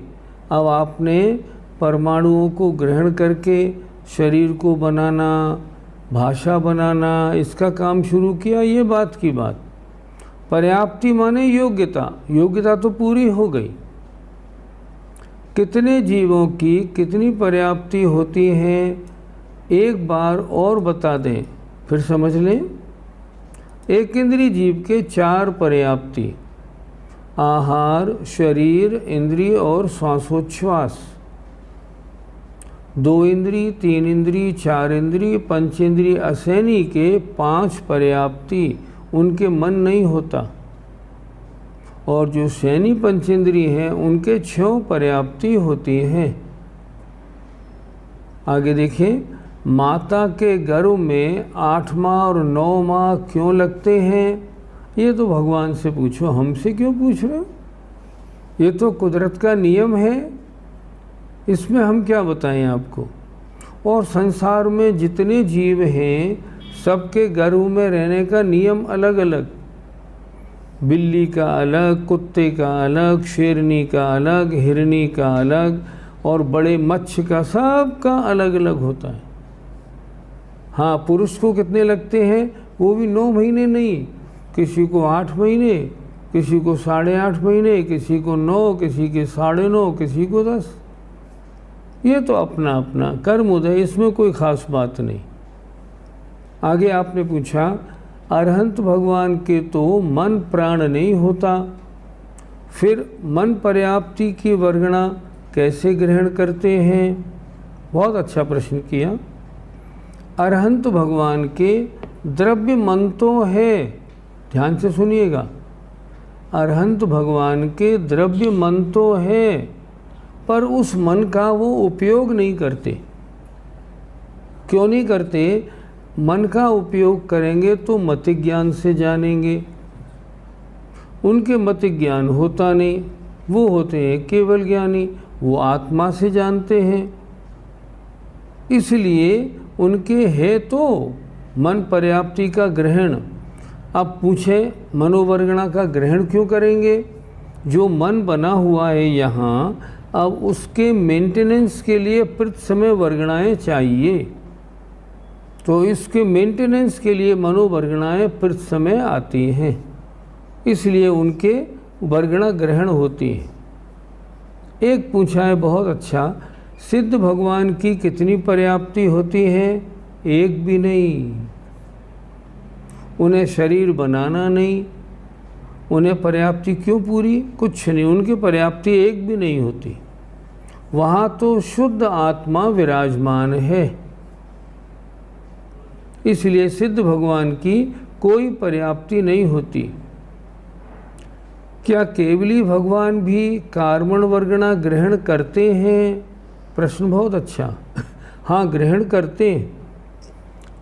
अब आपने परमाणुओं को ग्रहण करके शरीर को बनाना, भाषा बनाना, इसका काम शुरू किया। ये बात की बात। पर्याप्ति माने योग्यता, योग्यता तो पूरी हो गई। कितने जीवों की कितनी पर्याप्ति होती है, एक बार और बता दें, फिर समझ लें। एक इंद्रिय जीव के 4 पर्याप्ति, आहार, शरीर, इंद्रिय और श्वासोच्छ्वास। 2 इंद्रिय, 3 इंद्रिय, 4 इंद्रिय, पंचेंद्रिय असैनी के 5 पर्याप्ति, उनके मन नहीं होता। और जो सैनी पंचेंद्रिय हैं उनके 6 पर्याप्ति होती हैं। आगे देखिए, माता के गर्भ में 8 माह और 9 माह क्यों लगते हैं? ये तो भगवान से पूछो, हमसे क्यों पूछ रहे हो? ये तो कुदरत का नियम है, इसमें हम क्या बताएं आपको। और संसार में जितने जीव हैं सबके गर्भ में रहने का नियम अलग अलग, बिल्ली का अलग, कुत्ते का अलग, शेरनी का अलग, हिरनी का अलग, और बड़े मच्छ का, सबका अलग अलग होता है। हाँ, पुरुष को कितने लगते हैं? वो भी 9 महीने नहीं, किसी को 8 महीने, किसी को 8.5 महीने, किसी को 9, किसी के 9.5, किसी को 10। ये तो अपना अपना कर्म उदय, इसमें कोई ख़ास बात नहीं। आगे आपने पूछा, अरहंत भगवान के तो मन प्राण नहीं होता, फिर मन पर्याप्ति की वर्गणा कैसे ग्रहण करते हैं? बहुत अच्छा प्रश्न किया। अरहंत भगवान के द्रव्य मन तो है, ध्यान से सुनिएगा, अरहंत भगवान के द्रव्य मन तो है, पर उस मन का वो उपयोग नहीं करते। क्यों नहीं करते? मन का उपयोग करेंगे तो मति ज्ञान से जानेंगे, उनके मति ज्ञान होता नहीं, वो होते हैं केवल ज्ञानी, वो आत्मा से जानते हैं, इसलिए उनके है तो मन पर्याप्ति का ग्रहण। अब पूछे, मनोवर्गणा का ग्रहण क्यों करेंगे? जो मन बना हुआ है यहाँ, अब उसके मेंटेनेंस के लिए प्रति समय वर्गणाएँ चाहिए, तो इसके मेंटेनेंस के लिए मनोवर्गणाएँ प्रति समय आती हैं, इसलिए उनके वर्गणा ग्रहण होती है। एक पूछा है बहुत अच्छा, सिद्ध भगवान की कितनी पर्याप्ति होती है? एक भी नहीं। उन्हें शरीर बनाना नहीं, उन्हें पर्याप्ति क्यों पूरी? कुछ नहीं, उनकी पर्याप्ति एक भी नहीं होती। वहाँ तो शुद्ध आत्मा विराजमान है, इसलिए सिद्ध भगवान की कोई पर्याप्ति नहीं होती। क्या केवली भगवान भी कार्मण वर्गणा ग्रहण करते हैं? प्रश्न बहुत अच्छा। हाँ, ग्रहण करते हैं।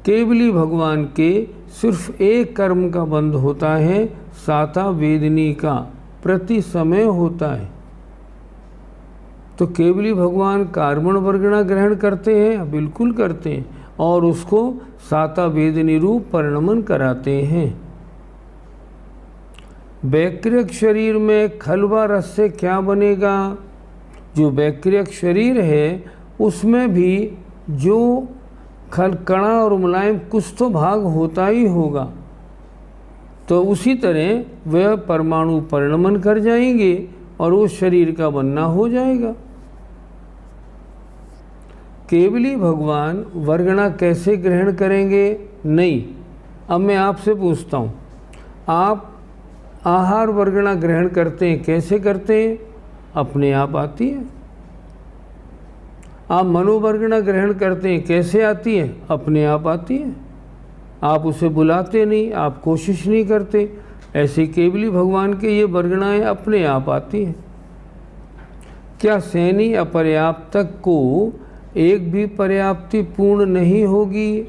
केवली भगवान के सिर्फ एक कर्म का बंध होता है, साता वेदनी का प्रति समय होता है। तो केवली भगवान कार्मण वर्गणा ग्रहण करते हैं? बिल्कुल करते हैं, और उसको साता वेदनी रूप परिणमन कराते हैं। वैक्रियक शरीर में खलवा रस से क्या बनेगा? जो वैक्रियक शरीर है उसमें भी जो कणा और मुलायम कुछ तो भाग होता ही होगा, तो उसी तरह वह परमाणु परिणमन कर जाएंगे और उस शरीर का बनना हो जाएगा। केवली भगवान वर्गणा कैसे ग्रहण करेंगे? नहीं। अब मैं आपसे पूछता हूँ, आप आहार वर्गणा ग्रहण करते हैं, कैसे करते हैं? अपने आप आती है। आप मनोवर्गणा ग्रहण करते हैं, कैसे आती है? अपने आप आती है। आप उसे बुलाते नहीं, आप कोशिश नहीं करते। ऐसे केवली भगवान के ये वर्गणाएं अपने आप आती हैं। क्या सैनी अपर्याप्तक को एक भी पर्याप्ति पूर्ण नहीं होगी?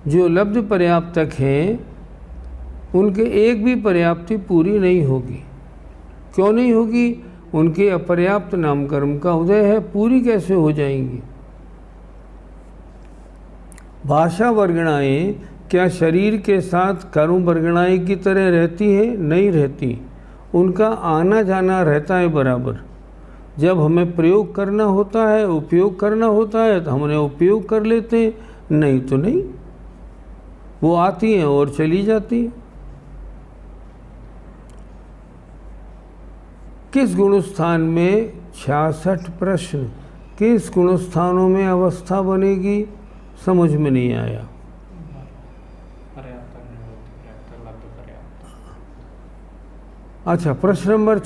जो लब्ध पर्याप्तक हैं उनके एक भी पर्याप्ति पूरी नहीं होगी। क्यों नहीं होगी? उनके अपर्याप्त नाम कर्म का उदय है, पूरी कैसे हो जाएंगी? भाषा वर्गणाएं क्या शरीर के साथ कर्म वर्गणाएं की तरह रहती है? नहीं रहती। उनका आना जाना रहता है बराबर। जब हमें प्रयोग करना होता है, उपयोग करना होता है, तो हम उन्हें उपयोग कर लेते हैं, नहीं तो नहीं। वो आती हैं और चली जाती हैं। किस गुणस्थान में 66 प्रश्न, किस गुणस्थानों में अवस्था बनेगी? समझ में नहीं आया। अच्छा, प्रश्न नंबर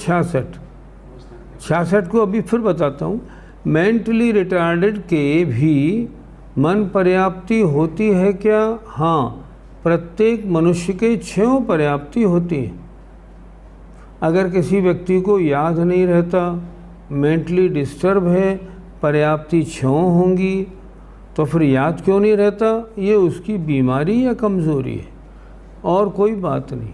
66 को अभी फिर बताता हूँ। मेंटली रिटार्डेड के भी मन पर्याप्ति होती है क्या? हाँ, प्रत्येक मनुष्य के 6 पर्याप्ति होती है। अगर किसी व्यक्ति को याद नहीं रहता, मेंटली डिस्टर्ब है, पर्याप्ति 6 होंगी, तो फिर याद क्यों नहीं रहता? ये उसकी बीमारी या कमज़ोरी है, और कोई बात नहीं।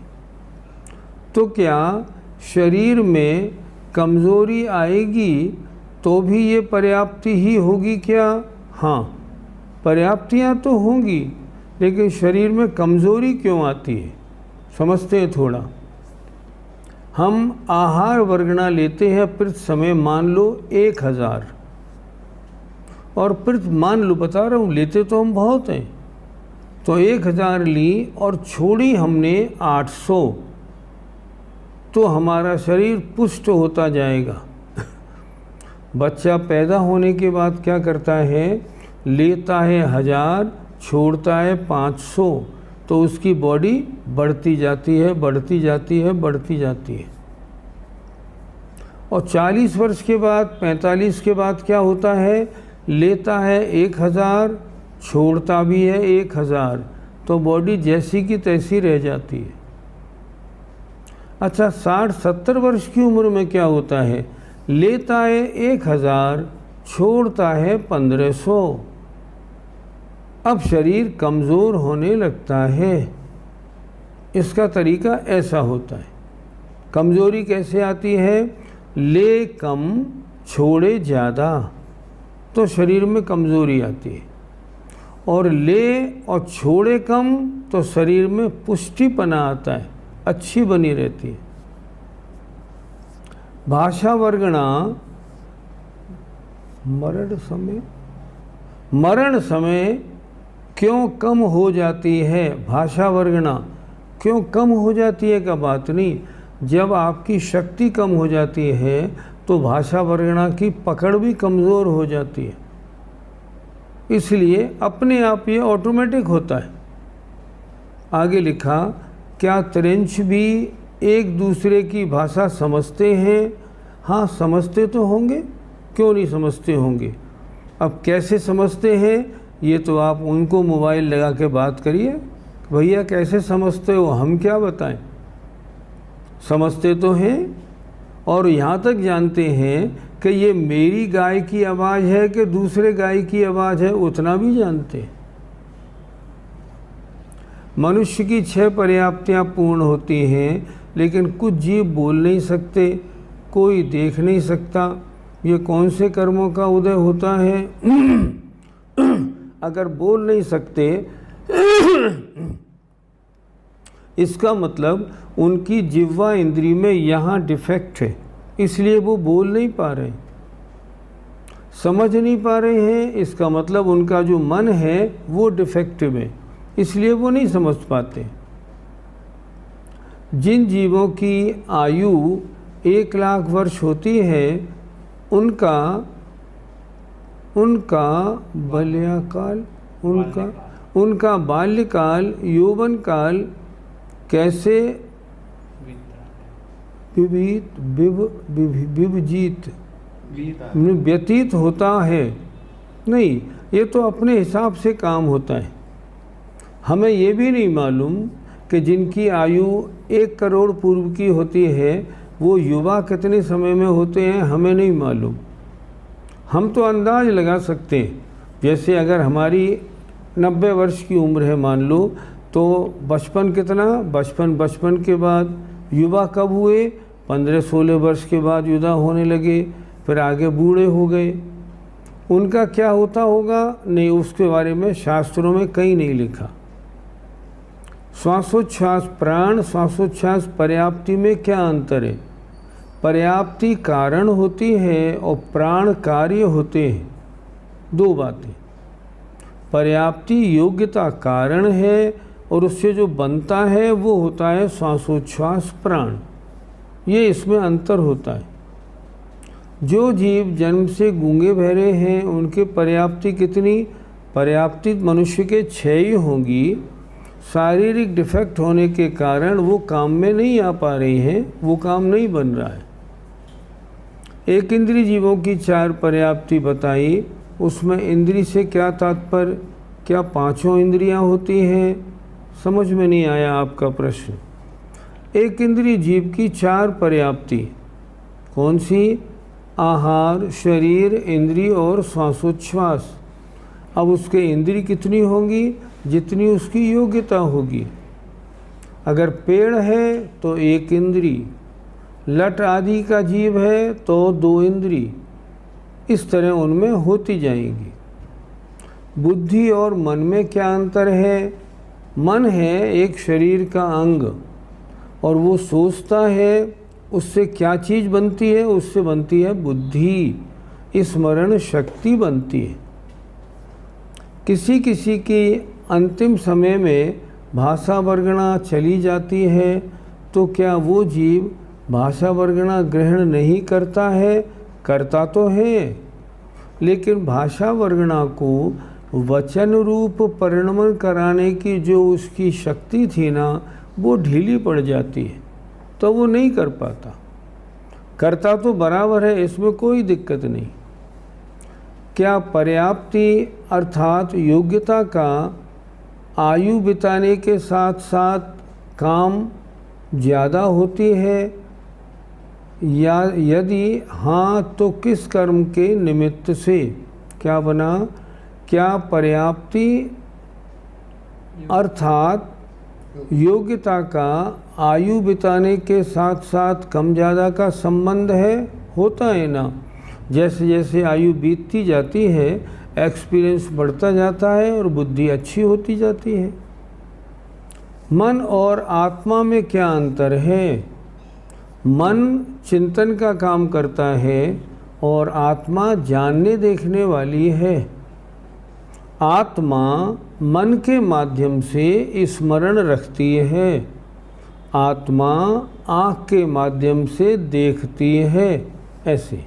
तो क्या शरीर में कमज़ोरी आएगी तो भी ये पर्याप्ति ही होगी क्या? हाँ, पर्याप्तियाँ तो होंगी, लेकिन शरीर में कमज़ोरी क्यों आती है समझते हैं थोड़ा। हम आहार वर्गना लेते हैं प्रति समय, मान लो 1000, और प्रति मान लो, बता रहा हूँ, लेते तो हम बहुत हैं, तो 1000 ली और छोड़ी हमने 800, तो हमारा शरीर पुष्ट होता जाएगा। बच्चा पैदा होने के बाद क्या करता है? लेता है 1000, छोड़ता है 500, तो उसकी बॉडी बढ़ती जाती है, बढ़ती जाती है, बढ़ती जाती है। और 40 वर्ष के बाद, 45 के बाद क्या होता है? लेता है 1000, छोड़ता भी है 1000, तो बॉडी जैसी की तैसी रह जाती है। अच्छा, 60-70 वर्ष की उम्र में क्या होता है? लेता है 1000, छोड़ता है 1500। अब शरीर कमज़ोर होने लगता है। इसका तरीका ऐसा होता है। कमज़ोरी कैसे आती है? ले कम, छोड़े ज़्यादा, तो शरीर में कमज़ोरी आती है। और ले और छोड़े कम, तो शरीर में पुष्टिपना आता है, अच्छी बनी रहती है। भाषा वर्गणा मरण समय क्यों कम हो जाती है? भाषा वर्गणा क्यों कम हो जाती है का बात नहीं, जब आपकी शक्ति कम हो जाती है तो भाषा वर्गणा की पकड़ भी कमज़ोर हो जाती है, इसलिए अपने आप ये ऑटोमेटिक होता है। आगे लिखा, क्या त्रिंच भी एक दूसरे की भाषा समझते हैं? हाँ, समझते तो होंगे, क्यों नहीं समझते होंगे। अब कैसे समझते हैं ये तो आप उनको मोबाइल लगा के बात करिए, भैया कैसे समझते हो, हम क्या बताएं। समझते तो हैं, और यहाँ तक जानते हैं कि ये मेरी गाय की आवाज़ है कि दूसरे गाय की आवाज़ है, उतना भी जानते हैं। मनुष्य की 6 पर्याप्तियाँ पूर्ण होती हैं, लेकिन कुछ जीव बोल नहीं सकते, कोई देख नहीं सकता। ये कौन से कर्मों का उदय होता है? अगर बोल नहीं सकते इसका मतलब उनकी जिह्वा इंद्री में यहाँ डिफेक्ट है, इसलिए वो बोल नहीं पा रहे, समझ नहीं पा रहे हैं। इसका मतलब उनका जो मन है वो डिफेक्टिव है, इसलिए वो नहीं समझ पाते। जिन जीवों की आयु 1 लाख वर्ष होती है, उनका बाल्यकाल, यौवन काल कैसे व्यतीत होता है? नहीं, ये तो अपने हिसाब से काम होता है। हमें ये भी नहीं मालूम कि जिनकी आयु 1 करोड़ पूर्व की होती है वो युवा कितने समय में होते हैं, हमें नहीं मालूम। हम तो अंदाज लगा सकते हैं। जैसे अगर हमारी 90 वर्ष की उम्र है मान लो, तो बचपन कितना? बचपन के बाद युवा कब हुए? 15-16 वर्ष के बाद युवा होने लगे, फिर आगे बूढ़े हो गए। उनका क्या होता होगा? नहीं, उसके बारे में शास्त्रों में कहीं नहीं लिखा। श्वासोच्छ्वास प्राण, श्वासोच्छ्वास पर्याप्ति में क्या अंतर है? पर्याप्ति कारण होती है और प्राण कार्य होते हैं, 2 बातें। पर्याप्ति योग्यता कारण है और उससे जो बनता है वो होता है श्वासोच्छ्वास प्राण, ये इसमें अंतर होता है। जो जीव जन्म से गूंगे बहरे हैं उनके पर्याप्ति कितनी? पर्याप्ति मनुष्य के 6 ही होंगी। शारीरिक डिफेक्ट होने के कारण वो काम में नहीं आ पा रही हैं, वो काम नहीं बन रहा है। एक इंद्रिय जीवों की 4 पर्याप्ति बताई, उसमें इंद्रिय से क्या तात्पर्य? क्या 5 इंद्रियां होती हैं? समझ में नहीं आया आपका प्रश्न। एक इंद्रिय जीव की 4 पर्याप्ति कौन सी? आहार, शरीर, इंद्रिय और श्वासोच्छ्वास। अब उसके इंद्रिय कितनी होंगी? जितनी उसकी योग्यता होगी। अगर पेड़ है तो 1 इंद्री, लट आदि का जीव है तो 2 इंद्री, इस तरह उनमें होती जाएंगी। बुद्धि और मन में क्या अंतर है? मन है एक शरीर का अंग और वो सोचता है, उससे क्या चीज़ बनती है? उससे बनती है बुद्धि, स्मरण शक्ति बनती है। किसी किसी की अंतिम समय में भाषा वर्गणा चली जाती है तो क्या वो जीव भाषा वर्गणा ग्रहण नहीं करता है? करता तो है, लेकिन भाषा वर्गणा को वचन रूप परिणमन कराने की जो उसकी शक्ति थी ना, वो ढीली पड़ जाती है तो वो नहीं कर पाता। करता तो बराबर है, इसमें कोई दिक्कत नहीं। क्या पर्याप्ति अर्थात योग्यता का आयु बिताने के साथ साथ काम ज़्यादा होती है, या यदि हाँ तो किस कर्म के निमित्त से? क्या बना? क्या पर्याप्ति अर्थात योग्यता का आयु बिताने के साथ साथ कम ज़्यादा का संबंध है? होता है ना। जैसे जैसे आयु बीतती जाती है एक्सपीरियंस बढ़ता जाता है और बुद्धि अच्छी होती जाती है। मन और आत्मा में क्या अंतर है? मन चिंतन का काम करता है और आत्मा जानने देखने वाली है। आत्मा मन के माध्यम से स्मरण रखती है, आत्मा आँख के माध्यम से देखती है। ऐसे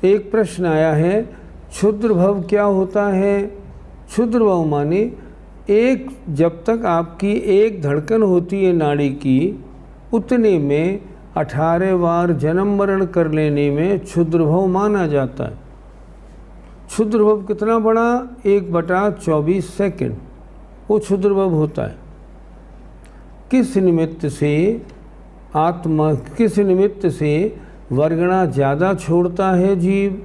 एक प्रश्न आया है, क्षुद्र भव क्या होता है? क्षुद्र भव माने जब तक आपकी एक धड़कन होती है नाड़ी की, उतने में 18 बार जन्म मरण कर लेने में क्षुद्र भव माना जाता है। क्षुद्र भव कितना बड़ा? 1/24 सेकंड वो क्षुद्र भव होता है। किस निमित्त से वर्गणा ज़्यादा छोड़ता है जीव?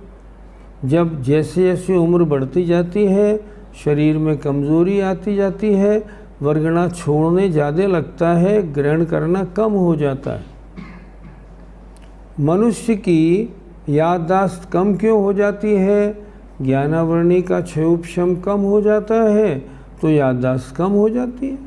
जब जैसे जैसे उम्र बढ़ती जाती है, शरीर में कमज़ोरी आती जाती है, वर्गणा छोड़ने ज़्यादा लगता है, ग्रहण करना कम हो जाता है। मनुष्य की याददाश्त कम क्यों हो जाती है? ज्ञानावरणी का क्षयोपशम कम हो जाता है तो याददाश्त कम हो जाती है।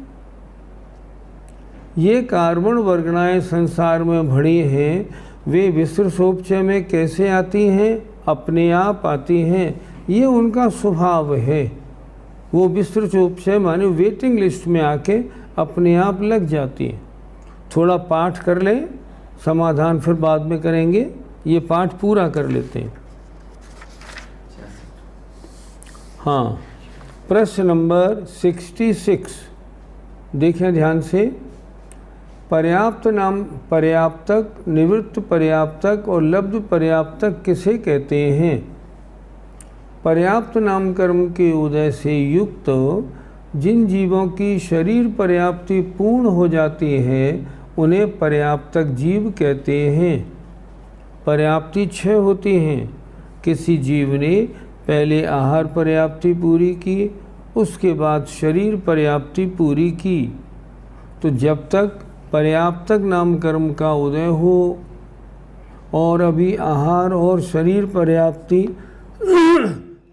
ये कार्बन वर्गणाएं संसार में भरी हैं, वे विसर्जोपचय में कैसे आती हैं? अपने आप आती हैं, ये उनका स्वभाव है। वो विसर्जोपचय माने वेटिंग लिस्ट में आके अपने आप लग जाती हैं। थोड़ा पाठ कर लें, समाधान फिर बाद में करेंगे, ये पाठ पूरा कर लेते हैं। हाँ, प्रश्न नंबर 66 देखें ध्यान से। पर्याप्त नाम पर्याप्तक, निवृत्त पर्याप्तक और लब्ध पर्याप्तक किसे कहते हैं? पर्याप्त नाम कर्म के उदय से युक्त जिन जीवों की शरीर पर्याप्ति पूर्ण हो जाती है उन्हें पर्याप्तक जीव कहते हैं। पर्याप्ति 6 होती हैं। किसी जीव ने पहले आहार पर्याप्ति पूरी की, उसके बाद शरीर पर्याप्ति पूरी की, तो जब तक पर्याप्तक नाम कर्म का उदय हो और अभी आहार और शरीर पर्याप्ति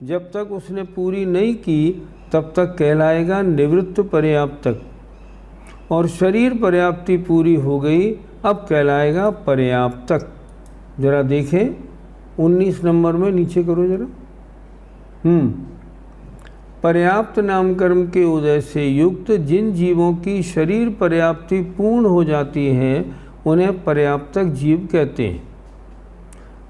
जब तक उसने पूरी नहीं की तब तक कहलाएगा निवृत्त पर्याप्तक, और शरीर पर्याप्ति पूरी हो गई अब कहलाएगा पर्याप्तक। जरा देखें 19 नंबर में, नीचे करो जरा। पर्याप्त नाम कर्म के उदय से युक्त जिन जीवों की शरीर पर्याप्ति पूर्ण हो जाती है उन्हें पर्याप्तक जीव कहते हैं।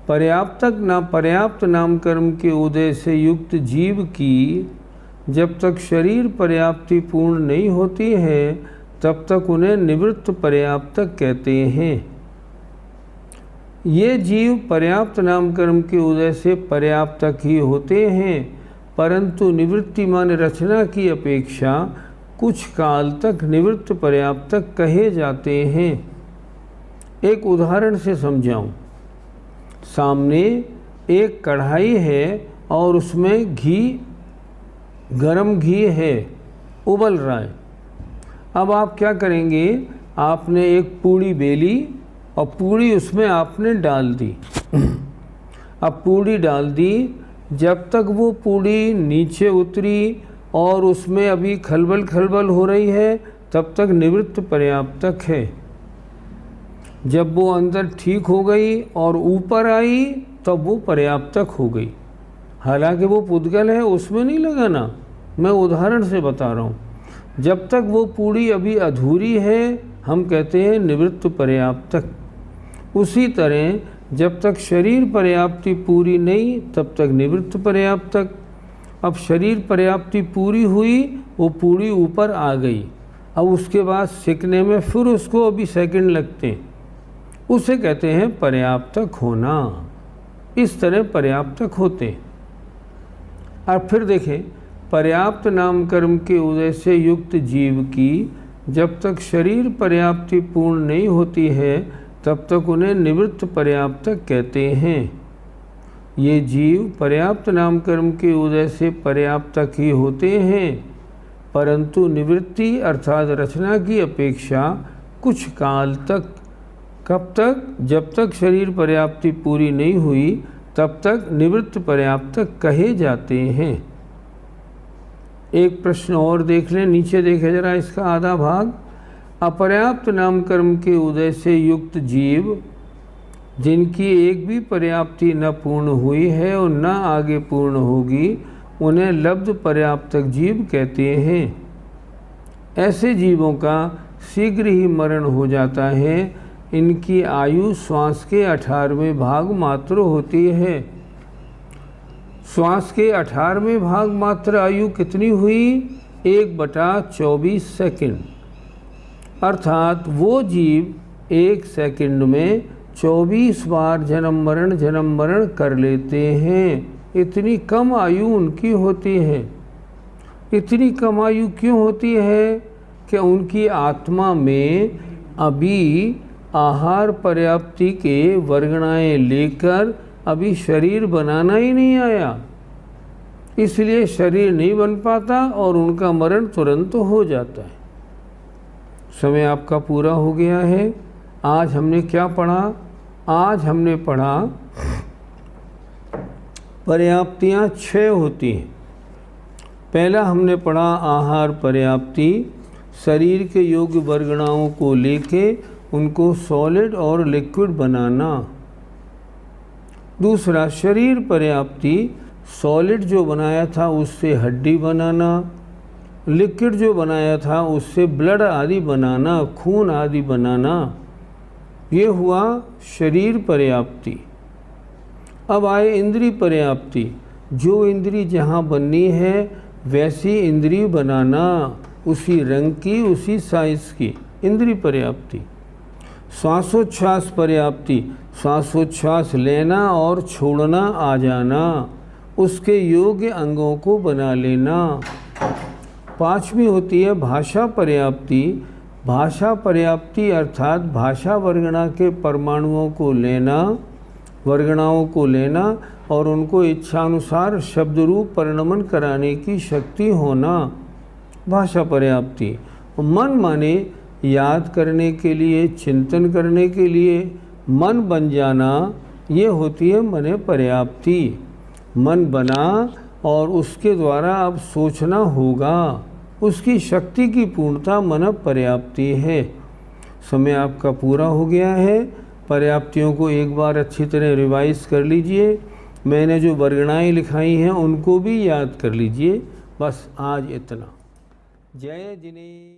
पर्याप्त नाम कर्म के उदय से युक्त जीव की जब तक शरीर पर्याप्ति पूर्ण नहीं होती है तब तक उन्हें निवृत्त पर्याप्तक कहते हैं। ये जीव पर्याप्त नाम कर्म के उदय से पर्याप्तक ही होते हैं, परंतु निवृत्तिमान रचना की अपेक्षा कुछ काल तक निवृत्त पर्याप्तक कहे जाते हैं। एक उदाहरण से समझाऊं। सामने एक कढ़ाई है और उसमें घी, गरम घी है, उबल रहा है। अब आप क्या करेंगे, आपने एक पूड़ी बेली और पूड़ी उसमें आपने डाल दी। अब पूड़ी डाल दी, जब तक वो पूड़ी नीचे उतरी और उसमें अभी खलबल खलबल हो रही है, तब तक निवृत्त पर्याप्तक है। जब वो अंदर ठीक हो गई और ऊपर आई तब वो पर्याप्तक हो गई। हालांकि वो पुद्गल है, उसमें नहीं लगाना, मैं उदाहरण से बता रहा हूँ। जब तक वो पूड़ी अभी अधूरी है हम कहते हैं निवृत्त पर्याप्तक। उसी तरह जब तक शरीर पर्याप्ति पूरी नहीं तब तक निवृत्त पर्याप्तक। अब शरीर पर्याप्ति पूरी हुई, वो पूड़ी ऊपर आ गई, अब उसके बाद सिकने में फिर उसको अभी सेकंड लगते हैं, उसे कहते हैं पर्याप्तक होना। इस तरह पर्याप्तक होते हैं। अब फिर देखें, पर्याप्त नाम कर्म के उदय से युक्त जीव की जब तक शरीर पर्याप्ति पूर्ण नहीं होती है तब तक उन्हें निवृत्त पर्याप्तक कहते हैं। ये जीव पर्याप्त नाम कर्म के उदय से पर्याप्तक ही होते हैं, परंतु निवृत्ति अर्थात रचना की अपेक्षा कुछ काल तक, कब तक, जब तक शरीर पर्याप्ति पूरी नहीं हुई तब तक निवृत्त पर्याप्तक कहे जाते हैं। एक प्रश्न और देख लें, नीचे देखें जरा इसका आधा भाग। अपर्याप्त नाम कर्म के उदय से युक्त जीव जिनकी एक भी पर्याप्ति न पूर्ण हुई है और न आगे पूर्ण होगी, उन्हें लब्ध पर्याप्तक जीव कहते हैं। ऐसे जीवों का शीघ्र ही मरण हो जाता है। इनकी आयु श्वास के 18वें भाग मात्र होती है। श्वास के 18वें भाग मात्र आयु कितनी हुई? 1/24 सेकंड। अर्थात वो जीव 1 सेकंड में 24 बार जन्म मरण कर लेते हैं। इतनी कम आयु उनकी होती है। इतनी कम आयु क्यों होती है? कि उनकी आत्मा में अभी आहार पर्याप्ति के वर्गणाएं लेकर अभी शरीर बनाना ही नहीं आया, इसलिए शरीर नहीं बन पाता और उनका मरण तुरंत हो जाता है। समय आपका पूरा हो गया है। आज हमने क्या पढ़ा? आज हमने पढ़ा पर्याप्तियाँ 6 होती हैं। पहला हमने पढ़ा आहार पर्याप्ति, शरीर के योग्य वर्गणाओं को लेके उनको सॉलिड और लिक्विड बनाना। दूसरा शरीर पर्याप्ति, सॉलिड जो बनाया था उससे हड्डी बनाना, लिक्विड जो बनाया था उससे ब्लड आदि बनाना, खून आदि बनाना। ये हुआ शरीर पर्याप्ति। अब आए इंद्रिय पर्याप्ति, जो इंद्री जहाँ बननी है वैसी इंद्री बनाना, उसी रंग की उसी साइज की इंद्रिय पर्याप्ति। श्वासोच्छ्वास पर्याप्ति, श्वासोच्छ्वास लेना और छोड़ना आ जाना, उसके योग्य अंगों को बना लेना। 5वीं होती है भाषा पर्याप्ति। भाषा पर्याप्ति अर्थात भाषा वर्गणा के परमाणुओं को लेना, वर्गणाओं को लेना और उनको इच्छानुसार शब्द रूप परिणमन कराने की शक्ति होना, भाषा पर्याप्ति। मन माने याद करने के लिए, चिंतन करने के लिए मन बन जाना, ये होती है मन पर्याप्ति। मन बना और उसके द्वारा अब सोचना होगा, उसकी शक्ति की पूर्णता मन पर्याप्ति है। समय आपका पूरा हो गया है। पर्याप्तियों को एक बार अच्छी तरह रिवाइज कर लीजिए। मैंने जो वर्गणाएं लिखाई हैं उनको भी याद कर लीजिए। बस आज इतना। जय जिनेन्द्र।